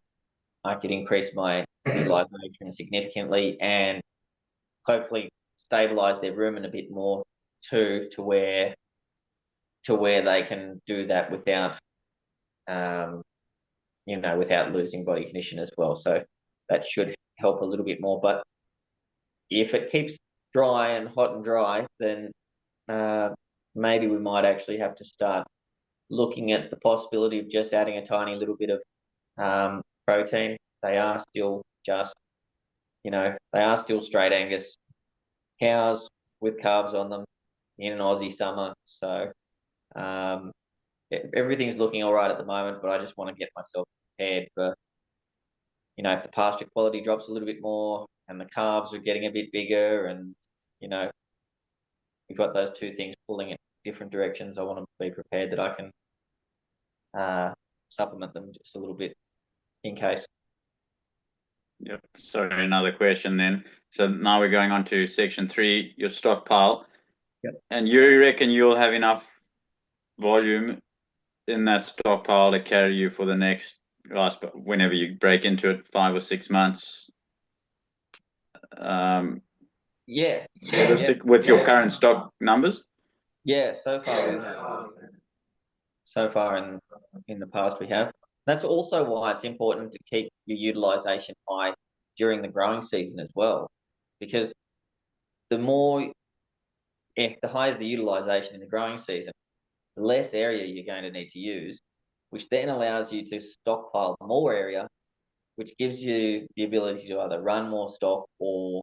I could increase my utilization significantly and hopefully stabilize their rumen a bit more too, to where they can do that without without losing body condition as well. So that should help a little bit more. But if it keeps dry and hot and dry, then maybe we might actually have to start looking at the possibility of just adding a tiny little bit of protein. They are still straight Angus cows with carbs on them in an Aussie summer. So everything's looking all right at the moment, but I just want to get myself prepared for, if the pasture quality drops a little bit more and the calves are getting a bit bigger, and we've got those 2 things pulling in different directions. I want to be prepared that I can supplement them just a little bit in case. Yep. Sorry, another question then. So now we're going on to section 3, your stockpile. Yep. And you reckon you'll have enough volume in that stockpile to carry you for the next, whenever you break into it, 5 or 6 months? Realistic with your current stock numbers? Yeah, so far we have. so far in the past we have. That's also why it's important to keep your utilization high during the growing season as well, because the higher the utilization in the growing season, the less area you're going to need to use, which then allows you to stockpile more area, which gives you the ability to either run more stock or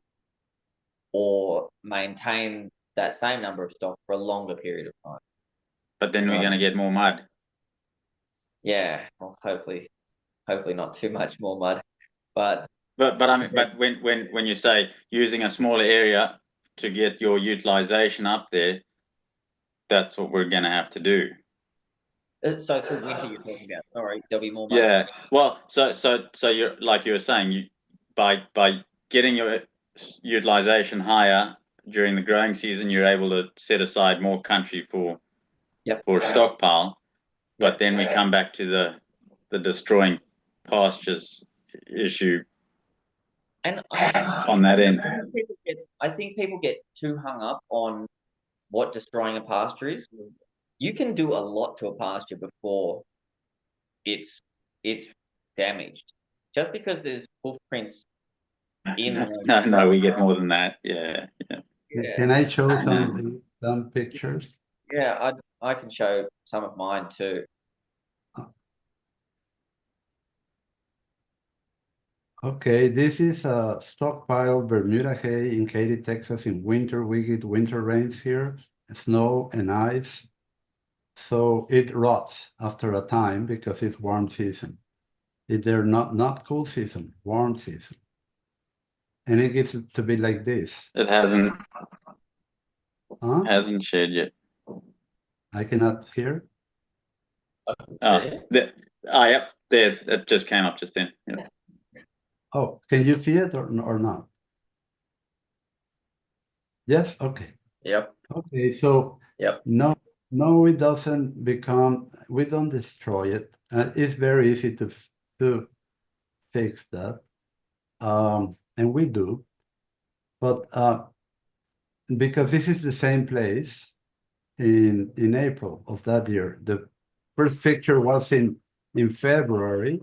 maintain that same number of stock for a longer period of time. But then we're going to get more mud. Yeah, well, hopefully not too much more mud, but I mean, but when you say using a smaller area to get your utilization up there, that's what we're going to have to do. so through winter you're talking about. Sorry, there'll be more mud. Yeah. Well, so you're like you were saying, by getting your utilization higher during the growing season, you're able to set aside more country for stockpile. But then we come back to the destroying pastures issue. And on that end, I think people get too hung up on what destroying a pasture is. You can do a lot to a pasture before it's damaged. Just because there's footprints in no, we get more than that. Yeah. Can I show some pictures? Yeah, I can show some of mine too. Okay, this is a stockpile Bermuda hay in Katy, Texas. In winter, we get winter rains here, snow and ice. So it rots after a time because it's warm season. They're not cool season, warm season. And it gets to be like this. It hasn't shared yet. I cannot hear. Yep, there, it just came up just then. Yeah. Oh, can you see it or not? Yes, okay. Yep. Okay, so no, it doesn't become, we don't destroy it. It's very easy to fix that. And we do, but because this is the same place in April of that year. The first picture was in February,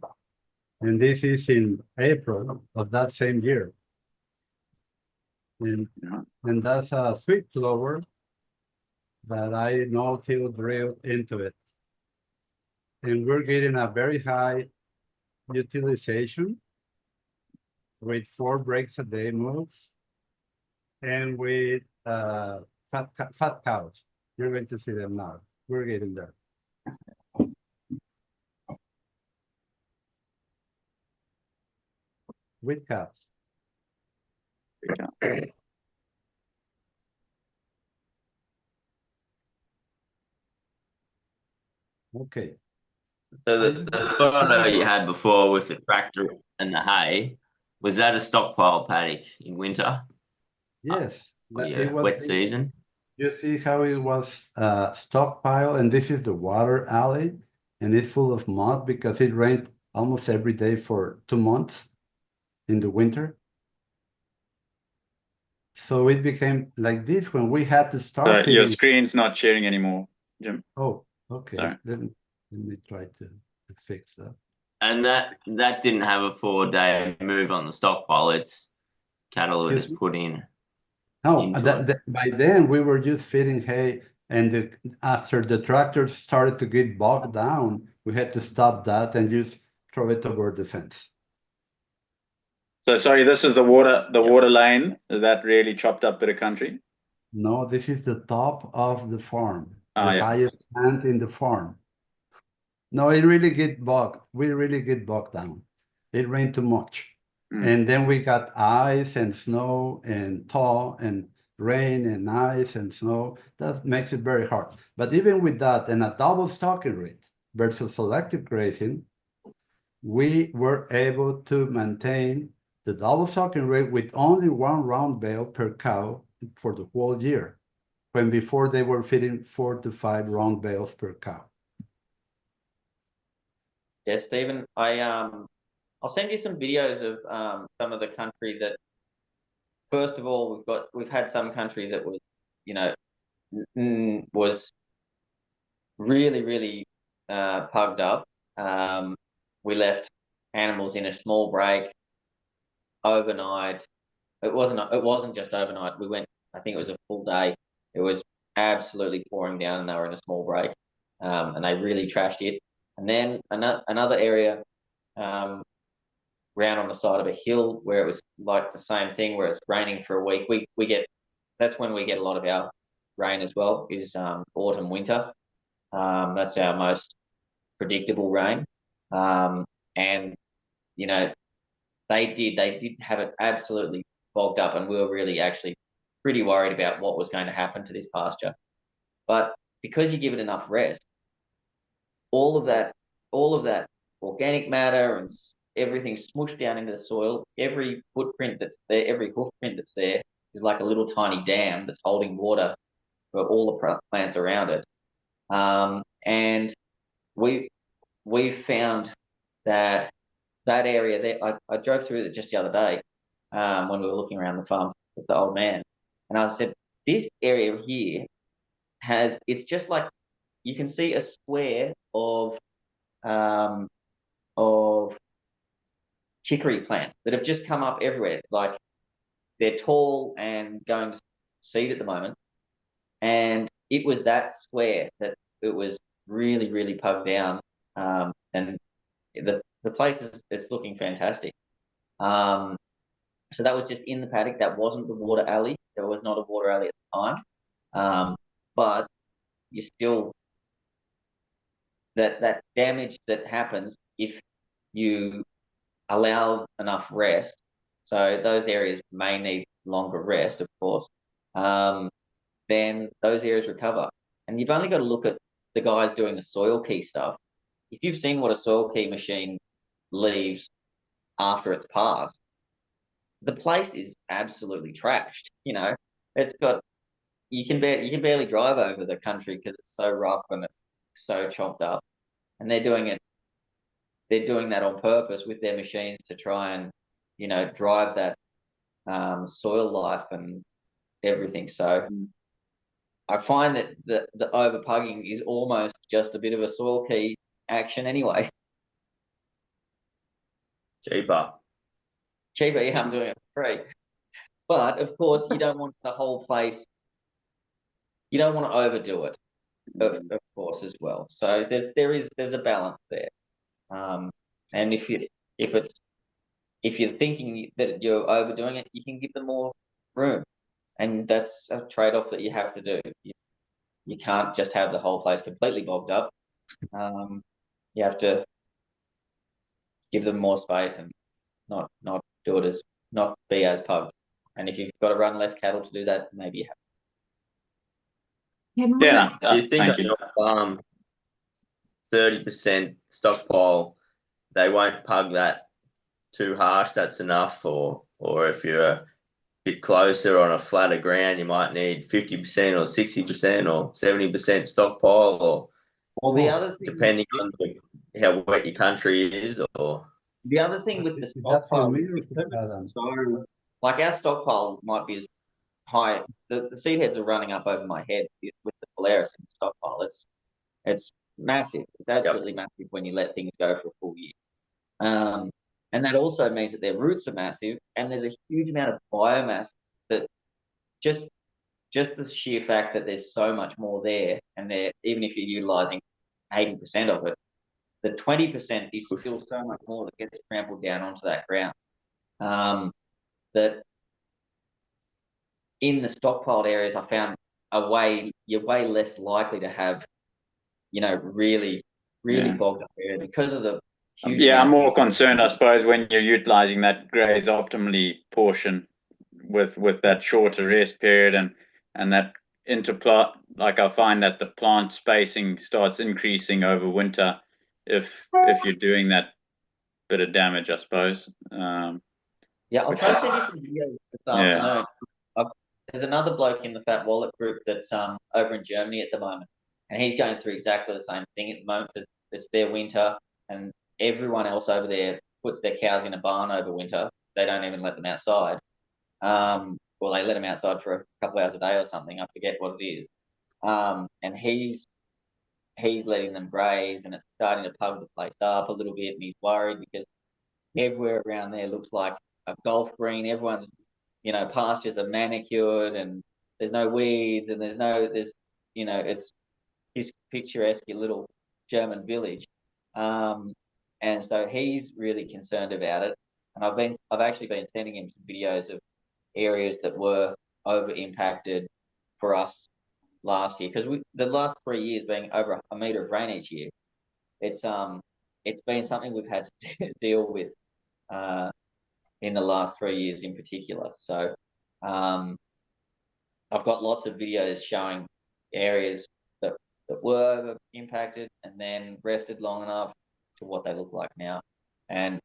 and this is in April of that same year. And that's a sweet clover that I no-till drill into it. And we're getting a very high utilization with 4 breaks a day moves and with fat cows. You're going to see them now. We're getting there. With cows. Okay. So the photo you had before with the tractor and the hay, was that a stockpile paddock in winter? Yes. It was wet season. You see how it was stockpile, and this is the water alley, and it's full of mud because it rained almost every day for 2 months in the winter. So it became like this when we had to start. So your screen's not sharing anymore, Jim. Oh, okay. Sorry. Let me try to fix that. And that didn't have a 4-day move on the stockpile. It's cattle that is put in. No, by then we were just feeding hay, and after the tractors started to get bogged down, we had to stop that and just throw it over the fence. So sorry, this is the water lane that really chopped up bit of country. No, this is the top of the farm, the highest plant in the farm. No, it really get bogged. We really get bogged down. It rained too much. And then we got ice and snow and thaw and rain and ice and snow. That makes it very hard. But even with that and a double stocking rate versus selective grazing, we were able to maintain the double stocking rate with only 1 round bale per cow for the whole year, when before they were feeding 4 to 5 round bales per cow. Yeah, Stephen, I'll send you some videos of some of the country that. First of all, we've had some country that was, was really, really pugged up. We left animals in a small break overnight. It wasn't just overnight. We went, I think it was a full day. It was absolutely pouring down and they were in a small break. And they really trashed it. And then another area round on the side of a hill where it was like the same thing, where it's raining for a week. That's when we get a lot of our rain as well, is autumn, winter. That's our most predictable rain. And you know, they did have it absolutely bogged up, and we were really actually pretty worried about what was going to happen to this pasture. But because you give it enough rest, all of that organic matter and everything smooshed down into the soil. Every footprint that's there, every hoofprint that's there is like a little tiny dam that's holding water for all the plants around it. And we found that area there. I drove through it just the other day when we were looking around the farm with the old man, and I said, this area here it's just like you can see a square of chicory plants that have just come up everywhere. Like they're tall and going to seed at the moment. And it was that square that it was really, really pugged down. And the place it's looking fantastic. So that was just in the paddock. That wasn't the water alley. There was not a water alley at the time. But you still, that damage that happens if you allow enough rest. So those areas may need longer rest, of course. Then those areas recover. And you've only got to look at the guys doing the soil key stuff. If you've seen what a soil key machine leaves after it's passed, the place is absolutely trashed. You know, it's got, you can barely drive over the country because it's so rough and it's so chopped up. And they're doing that on purpose with their machines to try and, you know, drive that soil life and everything. So I find that the overpugging is almost just a bit of a soil key action anyway. Cheaper. Yeah, I'm doing it for free. But of course, you don't want the whole place. You don't want to overdo it, of course, as well. So there's a balance there. And if you're thinking that you're overdoing it, you can give them more room, and that's a trade-off that you have to do. You can't just have the whole place completely bogged up. You have to give them more space and not do it as, not be as pugged. And if you've got to run less cattle to do that, maybe you have. Yeah. Do you think Thank on you. your farm 30% stockpile, they won't pug that too harsh, that's enough? Or if you're a bit closer on a flatter ground, you might need 50% or 60% or 70% stockpile, Well, the other thing, depending on how wet your country is, or the other thing with the Is that for stockpile, me or for Adam? so like our stockpile might be as high. The seed heads are running up over my head with the Polaris in the stockpile. It's massive. It's absolutely massive when you let things go for a full year. And that also means that their roots are massive, and there's a huge amount of biomass that just the sheer fact that there's so much more there, and even if you're utilizing 80% of it, the 20% is still so much more that gets trampled down onto that ground. That in the stockpiled areas, I found you're way less likely to have, you know, really bogged up area because of the huge I'm amount. more concerned, I suppose, when you're utilizing that graze optimally portion with that shorter rest period and that interplant. Like I find that the plant spacing starts increasing over winter if you're doing that bit of damage, I suppose. Yeah, I'll try to send you some videos this afternoon. There's another bloke in the Fat Wallet group that's over in Germany at the moment, and he's going through exactly the same thing at the moment. It's their winter, and everyone else over there puts their cows in a barn over winter. They don't even let them outside. Well, they let them outside for a couple hours a day or something. I forget what it is. And he's he's letting them graze, and it's starting to pug the place up a little bit, and he's worried because everywhere around there looks like a golf green. Everyone's, pastures are manicured, and there's no weeds, and there's it's his picturesque little German village. And so he's really concerned about it. And I've actually been sending him some videos of areas that were over impacted for us last year, because the last 3 years being over a metre of rain each year, it's been something we've had to deal with in the last 3 years in particular. So I've got lots of videos showing areas that were impacted and then rested long enough to what they look like now. And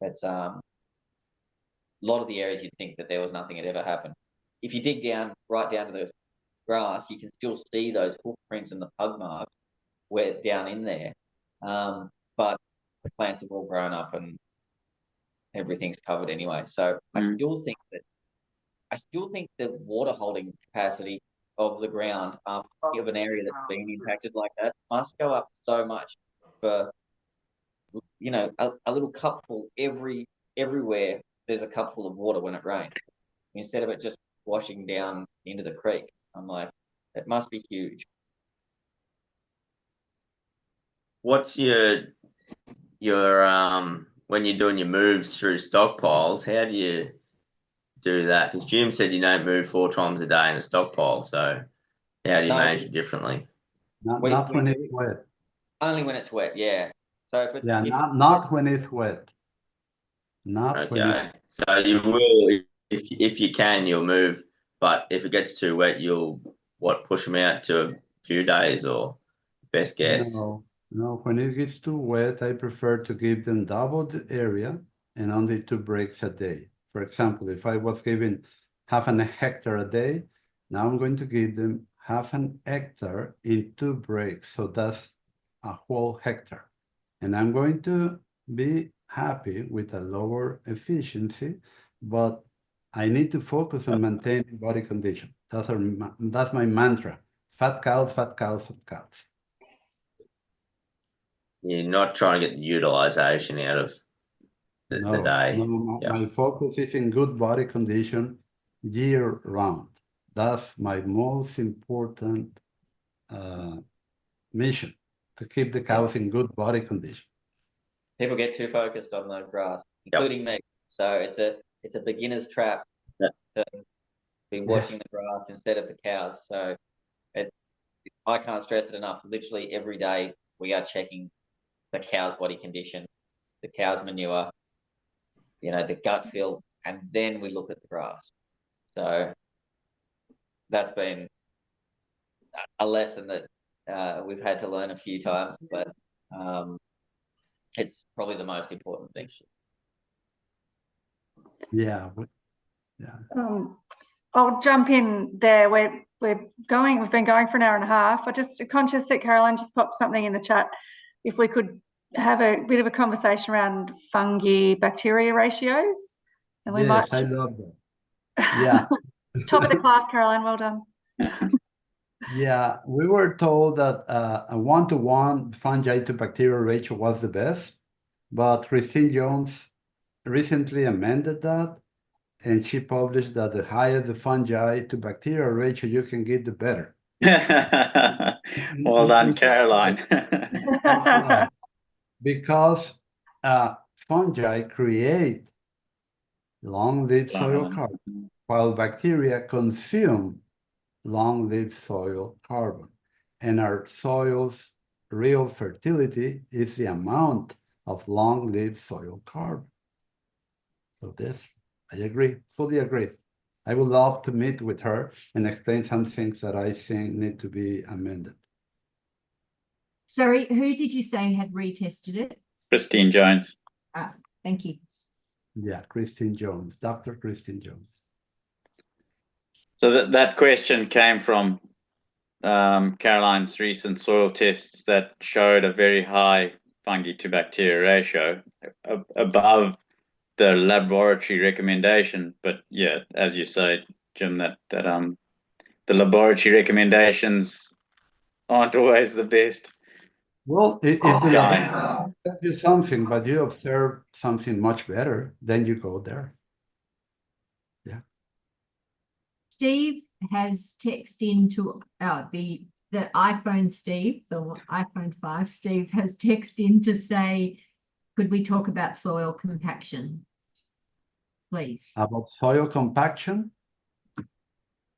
that's a lot of the areas you'd think that there was nothing had ever happened. If you dig right down to the grass, you can still see those footprints and the pug marks down in there. But the plants have all grown up and everything's covered anyway. So I still think the water holding capacity of the ground of an area that's been impacted like that must go up so much for a little cupful everywhere. There's a cupful of water when it rains, instead of it just washing down into the creek. I'm like, it must be huge. What's your when you're doing your moves through stockpiles, how do you do that? Because Jim said you don't move 4 times a day in a stockpile, so how do you manage it differently? Not when it's wet. Only when it's wet, yeah. So if it's not when it's wet. Not when it's... So you will, if you can, you'll move, but if it gets too wet, you'll push them out to a few days, or best guess? No, when it gets too wet, I prefer to give them double the area and only 2 breaks a day. For example, if I was giving half an hectare a day, now I'm going to give them half an hectare in 2 breaks. So that's a whole hectare. And I'm going to be happy with a lower efficiency, but I need to focus on maintaining body condition. That's my mantra. Fat cows, fat cows, fat cows. You're not trying to get the utilization out of the day. No, my focus is in good body condition year round. That's my most important mission, to keep the cows in good body condition. People get too focused on the grass, including me. So it's a beginner's trap to be washing the grass instead of the cows. So I can't stress it enough. Literally every day we are checking the cow's body condition, the cow's manure, the gut feel, and then we look at the grass. So that's been a lesson that we've had to learn a few times, but it's probably the most important thing. Yeah. I'll jump in there. We've been going for an hour and a half. I just conscious that Caroline just popped something in the chat. If we could have a bit of a conversation around fungi bacteria ratios, and we might. I love that. Yeah. Top of the class, Caroline. Well done. Yeah, we were told that a 1-to-1 fungi to bacterial ratio was the best, but Christine Jones recently amended that, and she published that the higher the fungi to bacterial ratio you can get, the better. Well done, Caroline. Because fungi create long-lived soil carbon, while bacteria consume long-lived soil carbon. And our soil's real fertility is the amount of long-lived soil carbon. So this, I agree, fully agree. I would love to meet with her and explain some things that I think need to be amended. Sorry, who did you say had retested it? Christine Jones. Thank you. Yeah, Christine Jones, Dr. Christine Jones. So that question came from Caroline's recent soil tests that showed a very high fungi to bacteria ratio, above the laboratory recommendation. But yeah, as you say, Jim, that the laboratory recommendations aren't always the best. Well, if the Yeah. tells you something, but you observe something much better, then you go there. Steve has texted into the iPhone Steve, the iPhone 5 Steve has texted in to say, could we talk about soil compaction? Please. About soil compaction?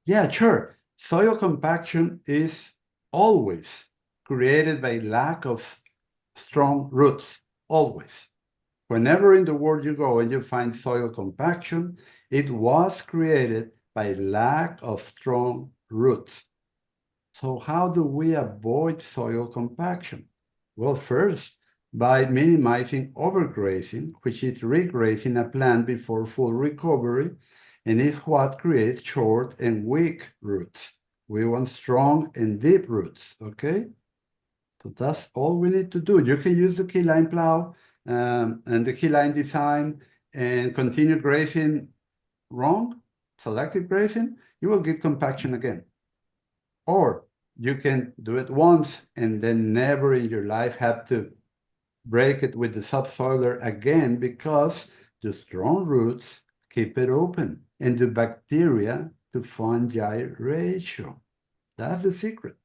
Yeah, sure. Soil compaction is always created by lack of strong roots, always. Whenever in the world you go and you find soil compaction, it was created by lack of strong roots. So how do we avoid soil compaction? Well, first, by minimizing overgrazing, which is regrazing a plant before full recovery, and is what creates short and weak roots. We want strong and deep roots, okay? So that's all we need to do. You can use the keyline plow and the keyline design and continue grazing wrong, selective grazing, you will get compaction again. Or you can do it once and then never in your life have to break it with the subsoiler again, because the strong roots keep it open and the bacteria to fungi ratio. That's the secret.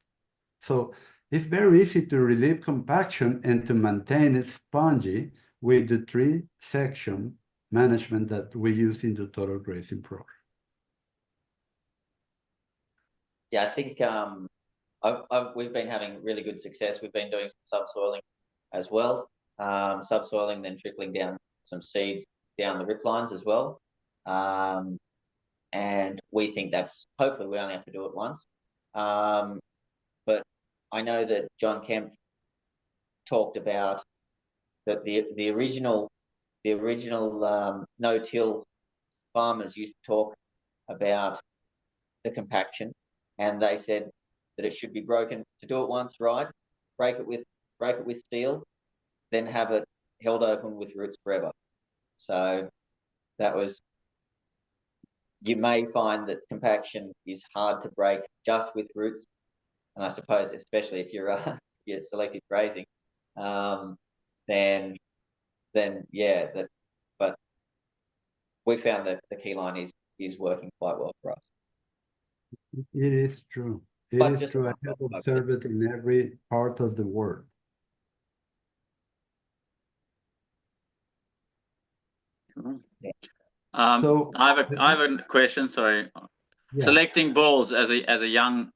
So it's very easy to relieve compaction and to maintain it spongy with the 3-section management that we use in the total grazing program. Yeah, I think we've been having really good success. We've been doing some subsoiling as well, subsoiling, then trickling down some seeds down the rip lines as well. And we think that's, hopefully we only have to do it once. But I know that John Kemp talked about that the original no-till farmers used to talk about the compaction, and they said that it should be broken to do it once, right? Break it with steel, then have it held open with roots forever. So that was, you may find that compaction is hard to break just with roots, and I suppose especially if you're selective grazing, then yeah, that. But we found that the keyline is working quite well for us. It is true. It But is just- true. I have observed it in every part of the world. So- I have a question. Sorry. Yeah. Selecting bulls as a young,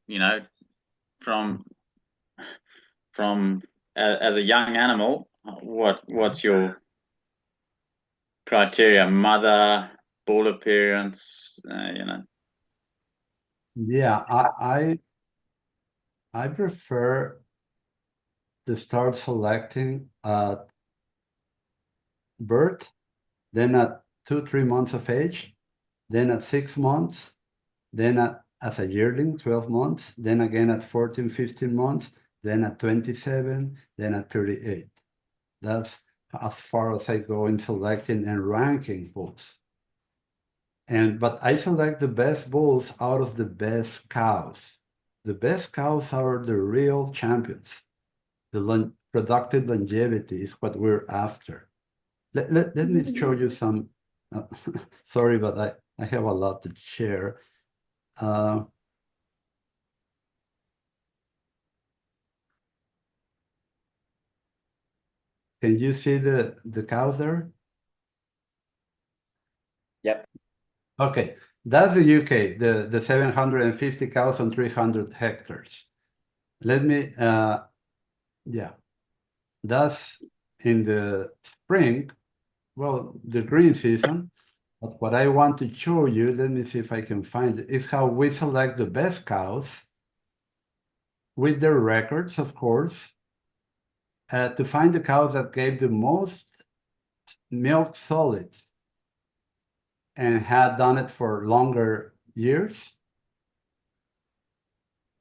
as a young animal, what's your criteria? Mother, bull appearance, Yeah, I prefer to start selecting at birth, then at 2-3 months of age, then at 6 months, then as a yearling, 12 months, then again at 14-15 months, then at 27, then at 38. That's as far as I go in selecting and ranking bulls. But I select the best bulls out of the best cows. The best cows are the real champions. The productive longevity is what we're after. Let me show you some. Sorry, but I have a lot to share. Can you see the cows there? Yep. Okay, that's the UK, the 750 cows on 300 hectares. Let me, yeah, that's in the spring, well, the green season. But what I want to show you, let me see if I can find it, is how we select the best cows with their records, of course, to find the cows that gave the most milk solids and had done it for longer years.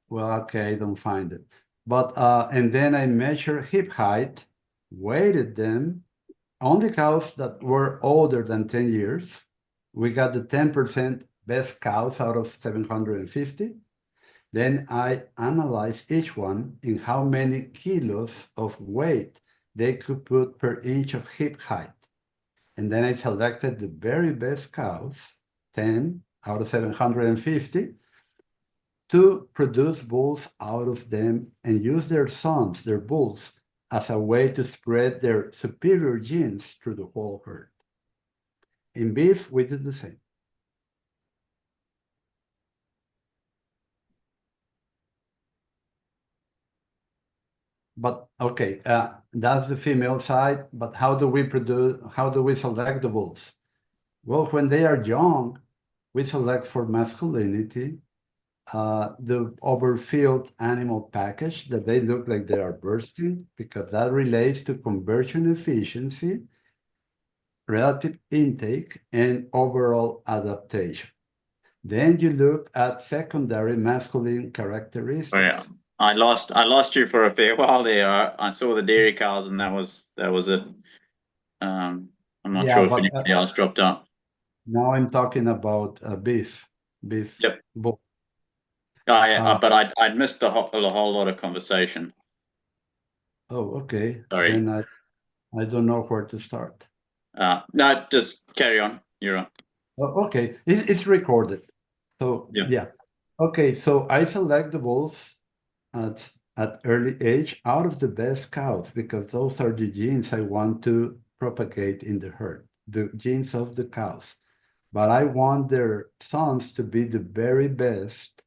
Well, okay, I don't find it. But, and then I measure hip height, weighted them, only cows that were older than 10 years. We got the 10% best cows out of 750. Then I analyzed each one in how many kilos of weight they could put per inch of hip height. And then I selected the very best cows, 10 out of 750, to produce bulls out of them and use their sons, their bulls, as a way to spread their superior genes through the whole herd. In beef, we do the same. But okay, that's the female side, but how do we select the bulls? Well, when they are young, we select for masculinity, the overfilled animal package, that they look like they are bursting, because that relates to conversion efficiency, relative intake, and overall adaptation. Then you look at secondary masculine characteristics. Oh, yeah. I lost you for a fair while there. I saw the dairy cows, and that was it. I'm not Yeah, sure if but, anybody else dropped out. Now I'm talking about beef. Yep. bull. Oh, yeah, but I'd missed a whole lot of conversation. Oh, okay. Sorry. Then I don't know where to start. No, just carry on. You're on. Oh, okay, it's recorded. So yeah. Okay, so I select the bulls at early age out of the best cows, because those are the genes I want to propagate in the herd, the genes of the cows. But I want their sons to be the very best,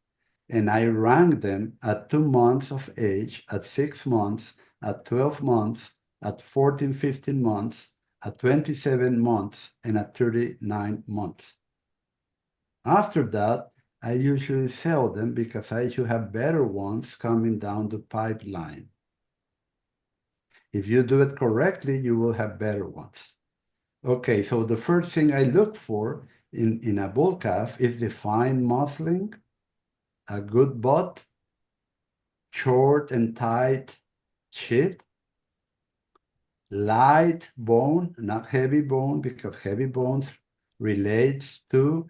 and I rank them at 2 months of age, at 6 months, at 12 months, at 14, 15 months, at 27 months, and at 39 months. After that, I usually sell them because I should have better ones coming down the pipeline. If you do it correctly, you will have better ones. Okay, so the first thing I look for in a bull calf is the fine muscling, a good butt, short and tight shit, light bone, not heavy bone, because heavy bones relates to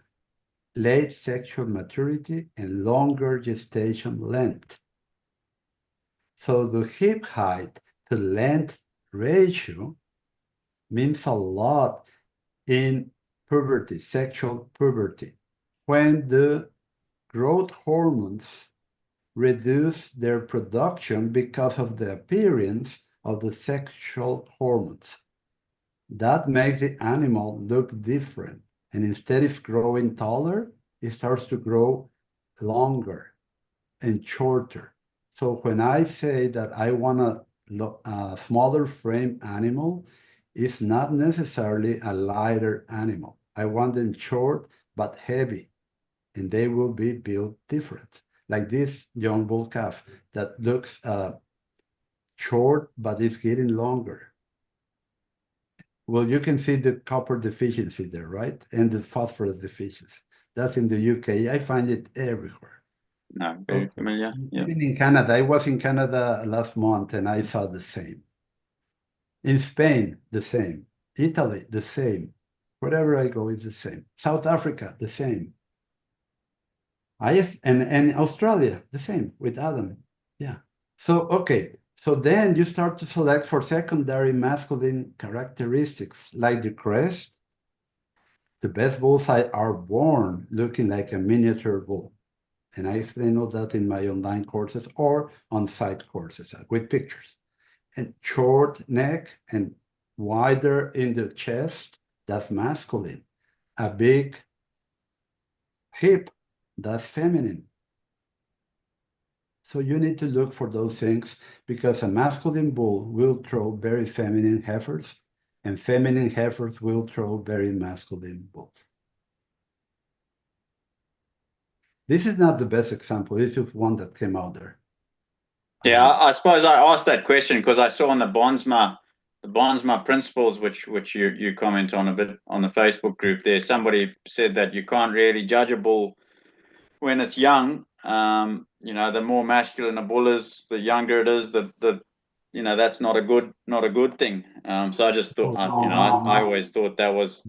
late sexual maturity and longer gestation length. So the hip height to length ratio means a lot in puberty, sexual puberty, when the growth hormones reduce their production because of the appearance of the sexual hormones. That makes the animal look different. And instead of growing taller, it starts to grow longer and shorter. So when I say that I want a smaller frame animal, it's not necessarily a lighter animal. I want them short but heavy, and they will be built different. Like this young bull calf that looks short but is getting longer. Well, you can see the copper deficiency there, right? And the phosphorus deficiency. That's in the UK. I find it everywhere. No, very familiar. Yeah. Even in Canada. I was in Canada last month and I saw the same. In Spain, the same. Italy, the same. Wherever I go, it's the same. South Africa, the same. And Australia, the same with Adam. Yeah. So, okay. So then you start to select for secondary masculine characteristics, like the crest. The best bulls are born looking like a miniature bull. And I explain all that in my online courses or on-site courses with pictures. And short neck and wider in the chest, that's masculine. A big hip, that's feminine. So you need to look for those things, because a masculine bull will throw very feminine heifers, and feminine heifers will throw very masculine bulls. This is not the best example. This is one that came out there. Yeah, I suppose I asked that question because I saw on the Bondsma principles, which you comment on a bit on the Facebook group there. Somebody said that you can't really judge a bull when it's young. The more masculine a bull is, the younger it is, that's not a good thing. So I just thought, I always thought that was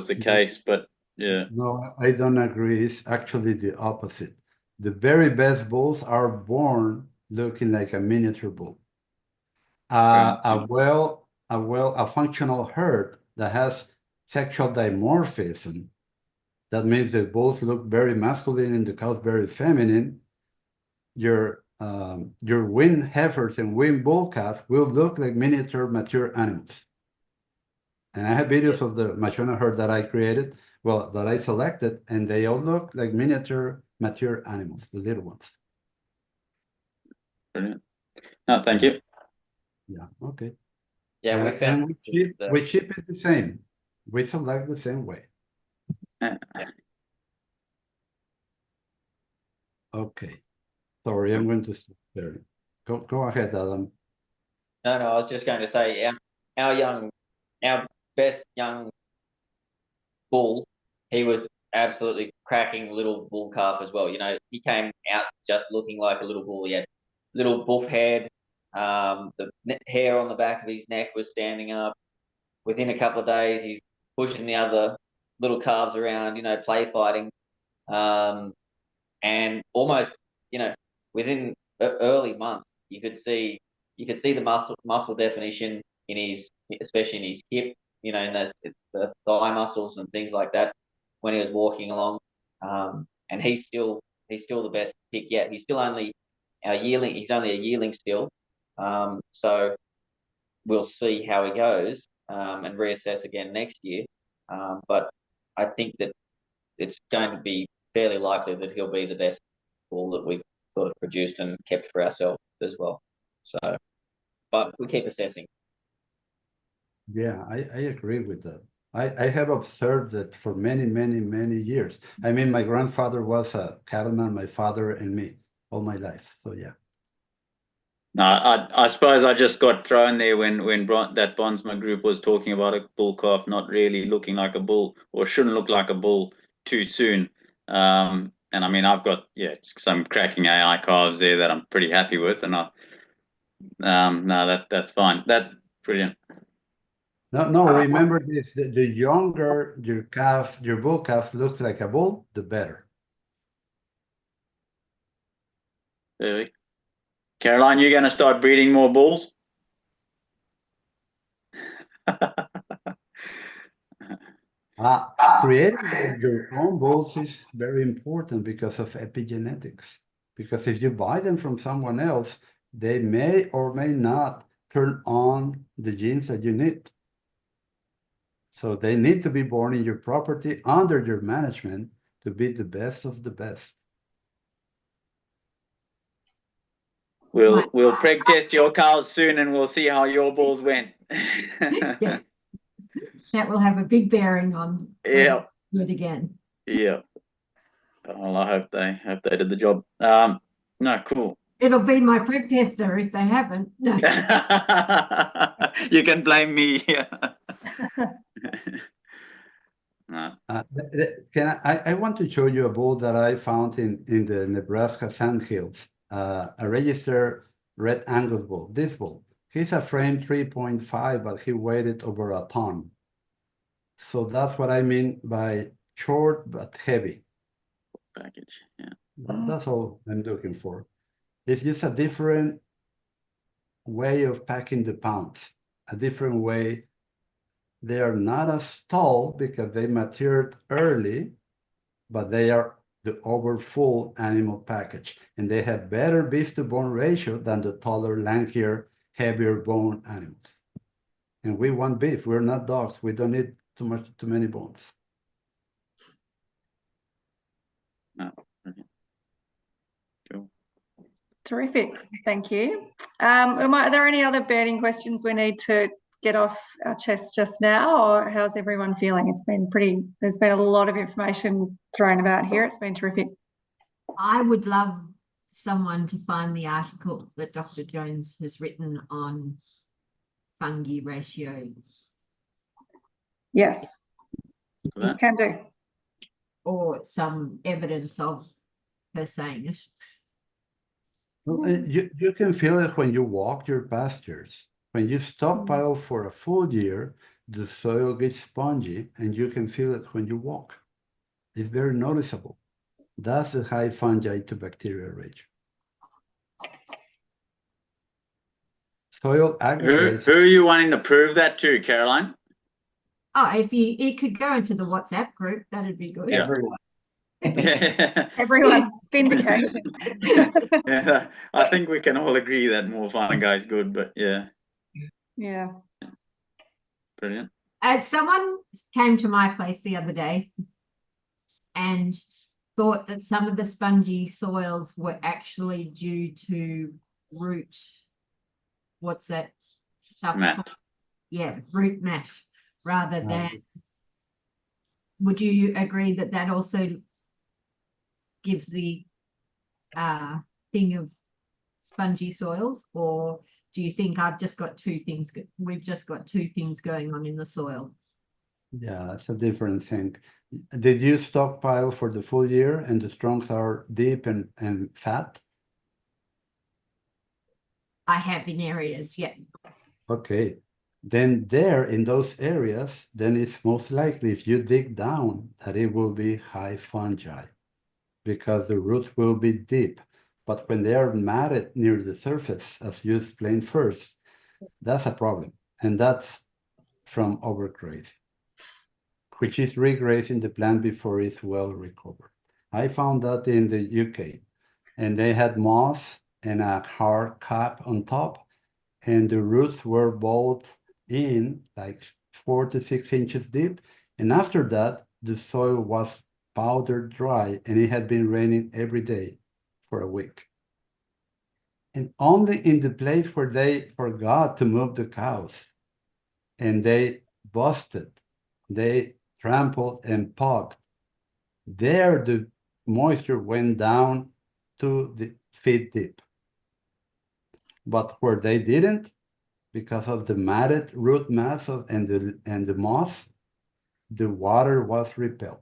the case, but yeah. No, I don't agree. It's actually the opposite. The very best bulls are born looking like a miniature bull. A functional herd that has sexual dimorphism, that means the bulls look very masculine and the cows very feminine. Your winged heifers and winged bull calves will look like miniature mature animals. And I have videos of the Machona herd that I created, well, that I selected, and they all look like miniature mature animals, the little ones. Brilliant. No, thank you. Yeah, okay. Yeah, we And found with sheep is the same. We select the same way. Okay. Sorry, I'm going to stop there. Go ahead, Adam. No, I was just going to say our best young bull, he was absolutely cracking little bull calf as well. You know, he came out just looking like a little bull. He had little buff head. The hair on the back of his neck was standing up. Within a couple of days, he's pushing the other little calves around, you know, play fighting. And almost, you know, within early months, you could see the muscle definition in his, especially in his hip, you know, in the thigh muscles and things like that when he was walking along. And he's still the best pick yet. He's still only a yearling. He's only a yearling still. So we'll see how he goes and reassess again next year. But I think that it's going to be fairly likely that he'll be the best bull that we've sort of produced and kept for ourselves as well. So, but we keep assessing. Yeah, I agree with that. I have observed that for many, many, many years. I mean, my grandfather was a cattleman, my father and me, all my life. So yeah. No, I suppose I just got thrown there when that Bondsma group was talking about a bull calf not really looking like a bull or shouldn't look like a bull too soon. And I mean, I've got some cracking AI calves there that I'm pretty happy with, and no, that's fine. That's brilliant. No, remember this, the younger your bull calf looks like a bull, the better. Really? Caroline, you're going to start breeding more bulls? Creating your own bulls is very important because of epigenetics. Because if you buy them from someone else, they may or may not turn on the genes that you need. So they need to be born in your property under your management to be the best of the best. We'll preg test your cows soon, and we'll see how your bulls went. Yeah. That will have a big bearing on Yeah. it again. Yeah. Well, I hope they did the job. No, cool. It'll be my preg tester if they haven't. No. You can blame me. No. I want to show you a bull that I found in the Nebraska Sandhills, a registered red Angus bull. This bull, he's a frame 3.5, but he weighed over a ton. So that's what I mean by short but heavy. Package, yeah. That's all I'm looking for. It's just a different way of packing the pounds, a different way. They are not as tall because they matured early, but they are the over full animal package, and they have better beef to bone ratio than the taller, lankier, heavier bone animals. And we want beef. We're not dogs. We don't need too many bones. No. Cool. Terrific. Thank you. Are there any other burning questions we need to get off our chest just now, or how's everyone feeling? There's been a lot of information thrown about here. It's been terrific. I would love someone to find the article that Dr. Jones has written on fungi ratio. Yes, you can do. Or some evidence of her saying it. You can feel it when you walk your pastures. When you stockpile for a full year, the soil gets spongy, and you can feel it when you walk. It's very noticeable. That's the high fungi to bacteria ratio. Soil aggregates. Who are you wanting to prove that to, Caroline? Oh, if it could go into the WhatsApp group, that'd be good. Yeah. Everyone. Yeah, Everyone, vindication. I think we can all agree that more fungi is good, but yeah, Yeah. brilliant. Someone came to my place the other day and thought that some of the spongy soils were actually due to root. What's that stuff? Matt. Yeah, root mash rather than. Would you agree that that also gives the thing of spongy soils, or do you think I've just got two things? We've just got two things going on in the soil. Yeah, it's a different thing. Did you stockpile for the full year and the strongs are deep and fat? I have in areas, yeah. Okay. Then there in those areas, then it's most likely if you dig down that it will be high fungi because the roots will be deep. But when they are matted near the surface, as you explained first, that's a problem. And that's from overgrazing, which is regrazing the plant before it's well recovered. I found that in the UK, and they had moss and a hard cap on top, and the roots were both in like 4 to 6 inches deep. And after that, the soil was powdered dry, and it had been raining every day for a week. And only in the place where they forgot to move the cows, and they busted, they trampled and poked, there the moisture went down to the feet deep. But where they didn't, because of the matted root mass and the moss, the water was repelled.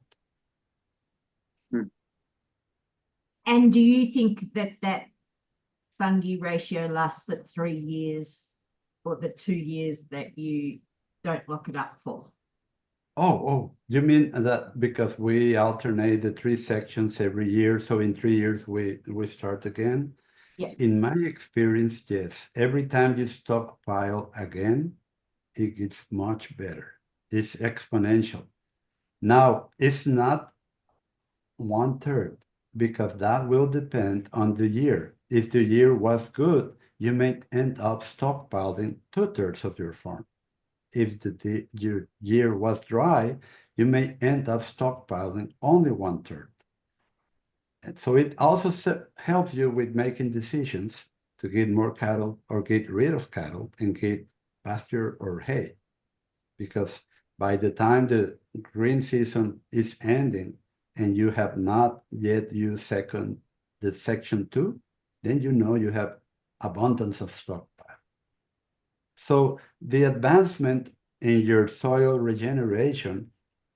And do you think that that fungi ratio lasts the 3 years or the 2 years that you don't lock it up for? Oh, you mean that because we alternate the 3 sections every year, so in 3 years we start again? Yeah. In my experience, yes. Every time you stockpile again, it gets much better. It's exponential. Now, it's not 1/3 because that will depend on the year. If the year was good, you may end up stockpiling 2/3 of your farm. If your year was dry, you may end up stockpiling only 1/3. And so it also helps you with making decisions to get more cattle or get rid of cattle and get pasture or hay. Because by the time the green season is ending and you have not yet used the section 2, then you know you have abundance of stockpile. So the advancement in your soil regeneration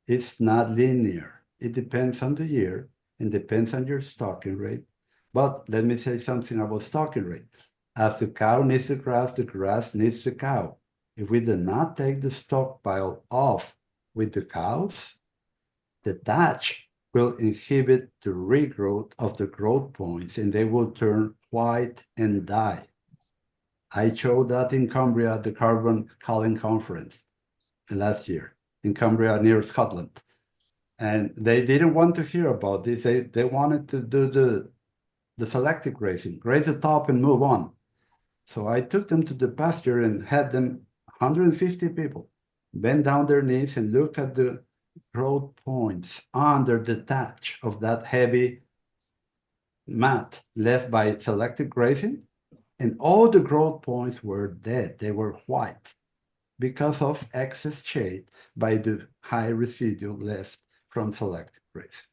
is not linear. It depends on the year and depends on your stocking rate. But let me say something about stocking rate. As the cow needs the grass needs the cow. If we do not take the stockpile off with the cows, the thatch will inhibit the regrowth of the growth points and they will turn white and die. I showed that in Cumbria at the Carbon Culling Conference last year in Cumbria near Scotland. And they didn't want to hear about this. They wanted to do the selective grazing, graze the top and move on. So I took them to the pasture and had them, 150 people, bend down their knees and look at the growth points under the thatch of that heavy mat left by selective grazing. And all the growth points were dead. They were white because of excess shade by the high residue left from selective grazing.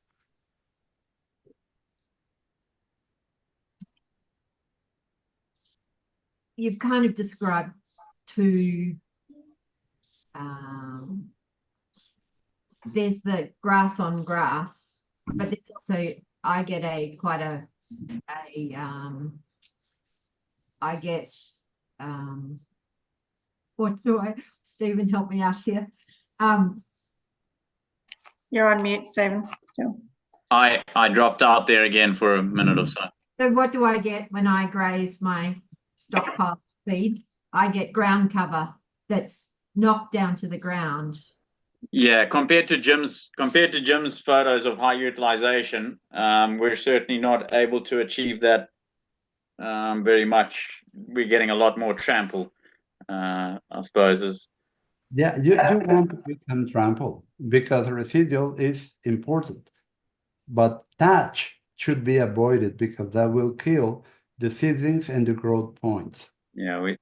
You've kind of described two, there's the grass on grass, but there's also, I get what do Stephen, help me out here. You're on mute, Stephen, still. I dropped out there again for a minute or so. So what do I get when I graze my stockpile feed? I get ground cover that's knocked down to the ground. Yeah, compared to Jim's photos of high utilization, we're certainly not able to achieve that very much. We're getting a lot more trample, I suppose. Yeah, you want to keep them trampled because residual is important. But thatch should be avoided because that will kill the seedlings and the growth points. Yeah, we're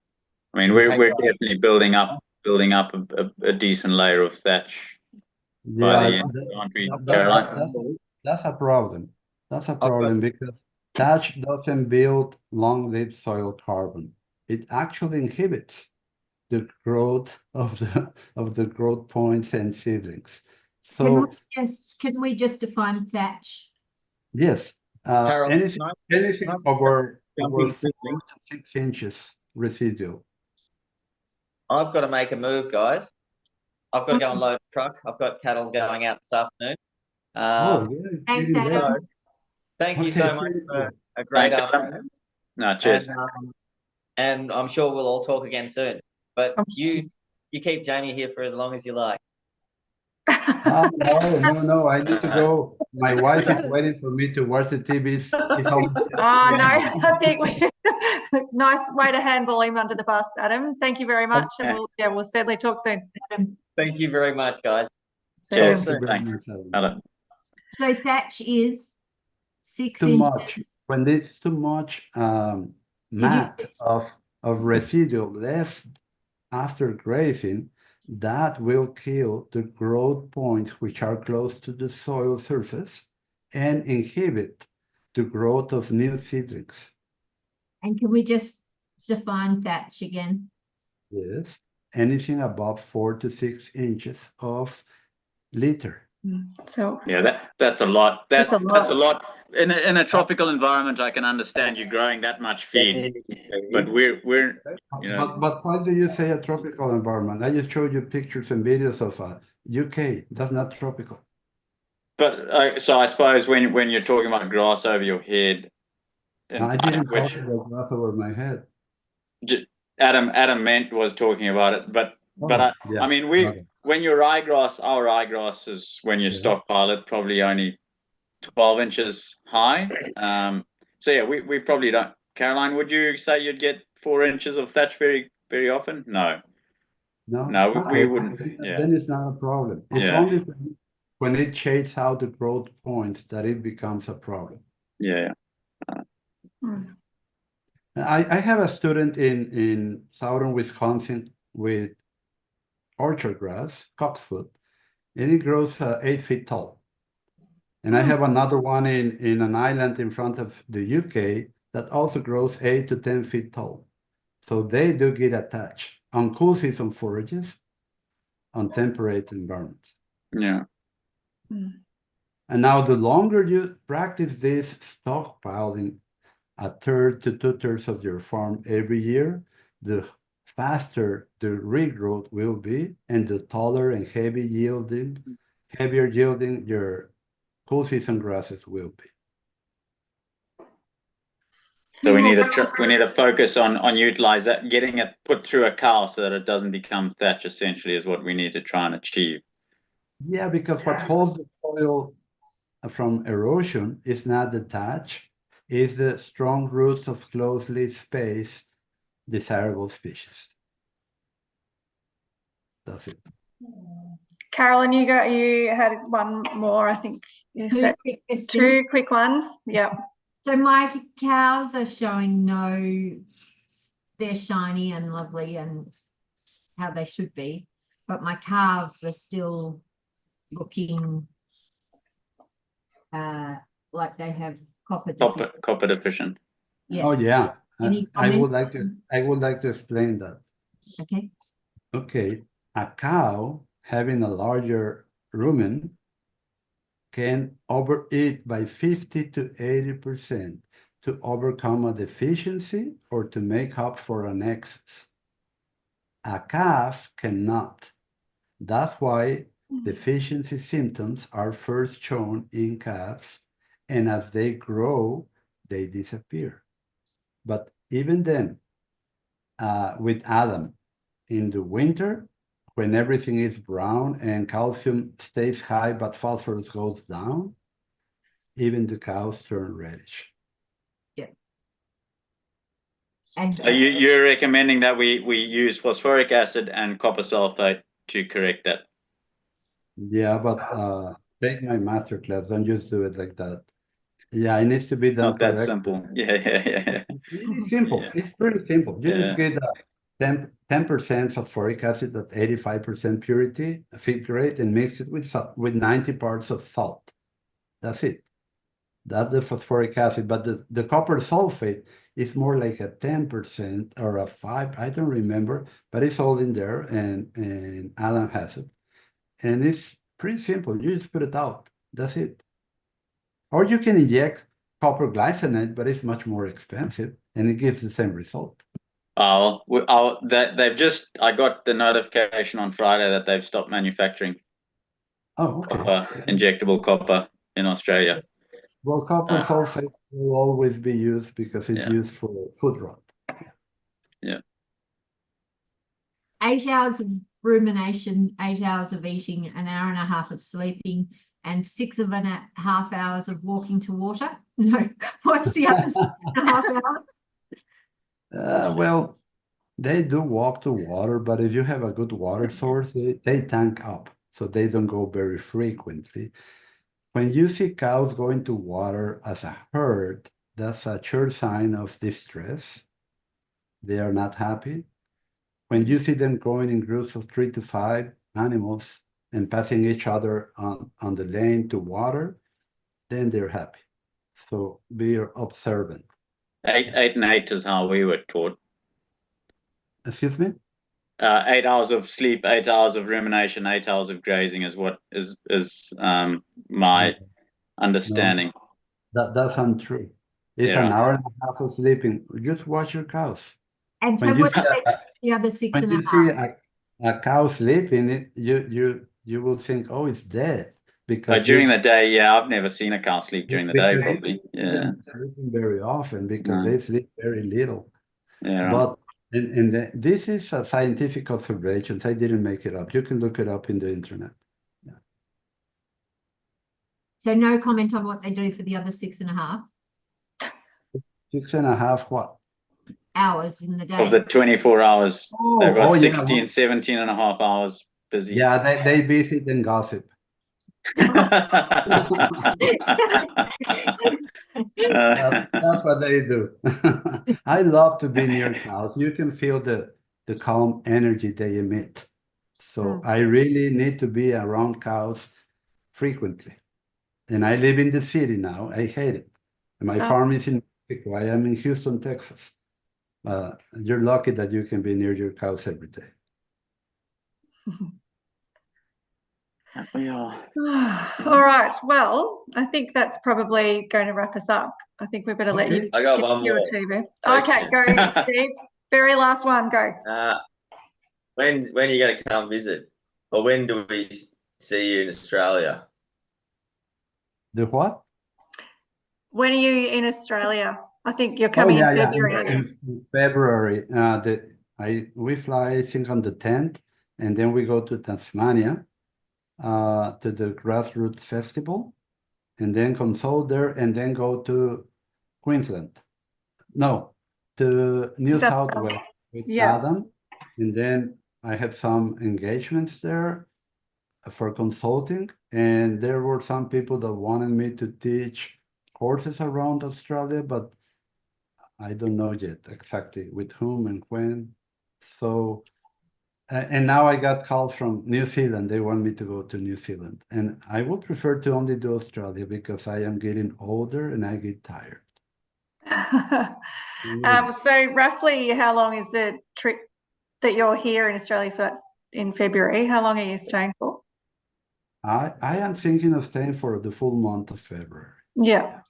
definitely building up a decent layer of thatch by the Yeah, end, aren't we, Caroline? that's a problem. That's a problem because thatch doesn't build long-lived soil carbon. It actually inhibits the growth of the growth points and seedlings. So Can we just define thatch? yes, Carol, anything over jump in 4 to 6 inches residual. I've got to make a move, guys. I've got to go and load the truck. I've got cattle going out this afternoon. Yes, Thanks, getting Adam. there. Thank you Okay, so much thank for you. a great Thanks, Adam. afternoon. No, cheers. And I'm sure we'll all talk again soon. But you keep Jamie here for as long as you like. No, I need to go. My wife is waiting for me to watch the TV. It's almost Oh, no, I think nice way to handball him under the bus, Adam. Thank you very much. And we'll certainly talk soon. Thank you very much, guys. Cheers. Soon. Thanks. Hello. So thatch is 6 Too inches. much. When there's too much mat of residual left after grazing, that will kill the growth points which are close to the soil surface and inhibit the growth of new seedlings. And can we just define thatch again? Yes, anything above 4 to 6 inches of litter. So yeah, that's a lot. That's a lot. That's a lot. In a tropical environment, I can understand you growing that much feed, but we're you know. But why do you say a tropical environment? I just showed you pictures and videos of UK. That's not tropical. But so I suppose when you're talking about grass over your head, No, I didn't talk about grass over my head. Adam was talking about it, but I mean when your ryegrass, our ryegrass is when you stockpile it probably only 12 inches high. So yeah, we probably don't. Caroline, would you say you'd get 4 inches of thatch very often? No, we wouldn't. Yeah. Then it's not a problem. It's only when it shades out the growth points that it becomes a problem. Yeah. I have a student in southern Wisconsin with orchard grass, cocksfoot, and it grows 8 feet tall. And I have another one in an island in front of the UK that also grows 8 to 10 feet tall. So they do get attached on cool season forages, on temperate environments. Yeah. And now the longer you practice this stockpiling, 1/3 to 2/3 of your farm every year, the faster the regrowth will be, and the taller and heavier yielding your cool season grasses will be. So we need to focus on utilize that, getting it put through a cow so that it doesn't become thatch. Essentially, is what we need to try and achieve. Yeah, because what holds the soil from erosion is not the thatch, it's the strong roots of closely spaced desirable species. That's it. Carolyn, you had one more, I think you said. Two quick ones. Yeah. So my cows are showing they're shiny and lovely and how they should be, but my calves are still looking like they have copper deficient. Yeah. Oh yeah. I would like to explain that. Okay. Okay. A cow having a larger rumen can overeat by 50 to 80% to overcome a deficiency or to make up for an excess. A calf cannot. That's why deficiency symptoms are first shown in calves, and as they grow, they disappear. But even then, with Adam, in the winter, when everything is brown and calcium stays high but phosphorus goes down, even the cows turn reddish. And So you're recommending that we use phosphoric acid and copper sulfate to correct that? Yeah, but take my master class, don't just do it like that. Yeah, it needs to be done Not that correctly. simple. Yeah. It's simple. Yeah. It's pretty simple. You just Yeah. get 10% phosphoric acid at 85% purity, feed grade, and mix it with salt, with 90 parts of salt. That's it. That's the phosphoric acid. But the copper sulfate is more like a 10% or a 5%. I don't remember, but it's all in there, and Adam has it. And it's pretty simple. You just put it out. That's it. Or you can inject copper glycinate, but it's much more expensive, and it gives the same result. I got the notification on Friday that they've stopped manufacturing Oh, okay. injectable copper in Australia. Well, copper sulfate will always be used because it's used for food rot. 8 hours of rumination, 8 hours of eating, an hour and a half of sleeping, and 6.5 hours of walking to water. No, what's the other 6.5 hours? Well, they do walk to water, but if you have a good water source, they tank up, so they don't go very frequently. When you see cows going to water as a herd, that's a sure sign of distress. They are not happy. When you see them going in groups of 3 to 5 animals and passing each other on the lane to water, then they're happy. So be observant. 8 and 8 is how we were taught. Excuse me? 8 hours of sleep, 8 hours of rumination, 8 hours of grazing is what is my understanding. That's untrue. It's an hour and a half of sleeping. Just watch your cows. And so When you what's see the other 6.5? when you see a cow sleeping, you will think, oh, it's dead. Because During the day, I've never seen a cow sleep during the day, because probably. Yeah. sleeping very often because No. they sleep very little. Yeah. But this is a scientific observation. I didn't make it up. You can look it up in the internet. So no comment on what they do for the other 6.5 6.5 what? hours in the day. Of the 24 hours, they've got 16, yeah. 17 and a half hours busy. Yeah, they visit and gossip. That's That's what they do. I love to be near cows. You can feel the calm energy they emit. So I really need to be around cows frequently. And I live in the city now. I hate it. My farm is in Mexico. I am in Houston, Texas. You're lucky that you can be near your cows every day. We are. All right. Well, I think that's probably going to wrap us up. I think we better let you I got get one to your more TV. question. Okay, go, Steve. Very last one. Go. When are you going to come visit? Or when do we see you in Australia? The what? When are you in Australia? I think you're coming in February. In February. We fly, I think, on the 10th, and then we go to Tasmania to the Grassroots Festival, and then consult there, and then go to Queensland. No, to New South Wales with Adam, and then I have some engagements there for consulting, and there were some people that wanted me to teach courses around Australia, but I don't know yet exactly with whom and when. So, and now I got calls from New Zealand. They want me to go to New Zealand, and I would prefer to only do Australia because I am getting older and I get tired. So roughly how long is the trip that you're here in Australia for in February? How long are you staying for? I am thinking of staying for the full month of February. Yeah.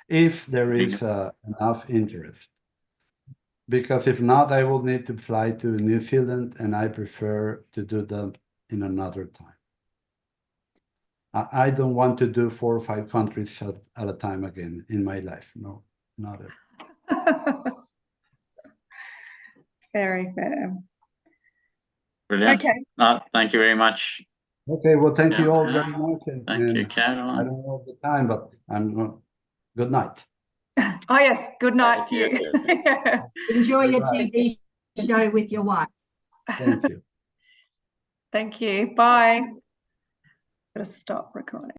If there is enough interest. because if not, I will need to fly to New Zealand, and I prefer to do that in another time. I don't want to do 4 or 5 countries at a time again in my life. No, not ever. Very fair. Brilliant. Okay. Thank you very much. Okay, well, thank you all Yeah. very much. Thank you, I Caroline. don't know the time, but good night. Oh yes, good night to Thank you. you. Yeah. Enjoy your Goodbye. TV show with your wife. Thank you. Thank you. Bye. Gotta stop recording.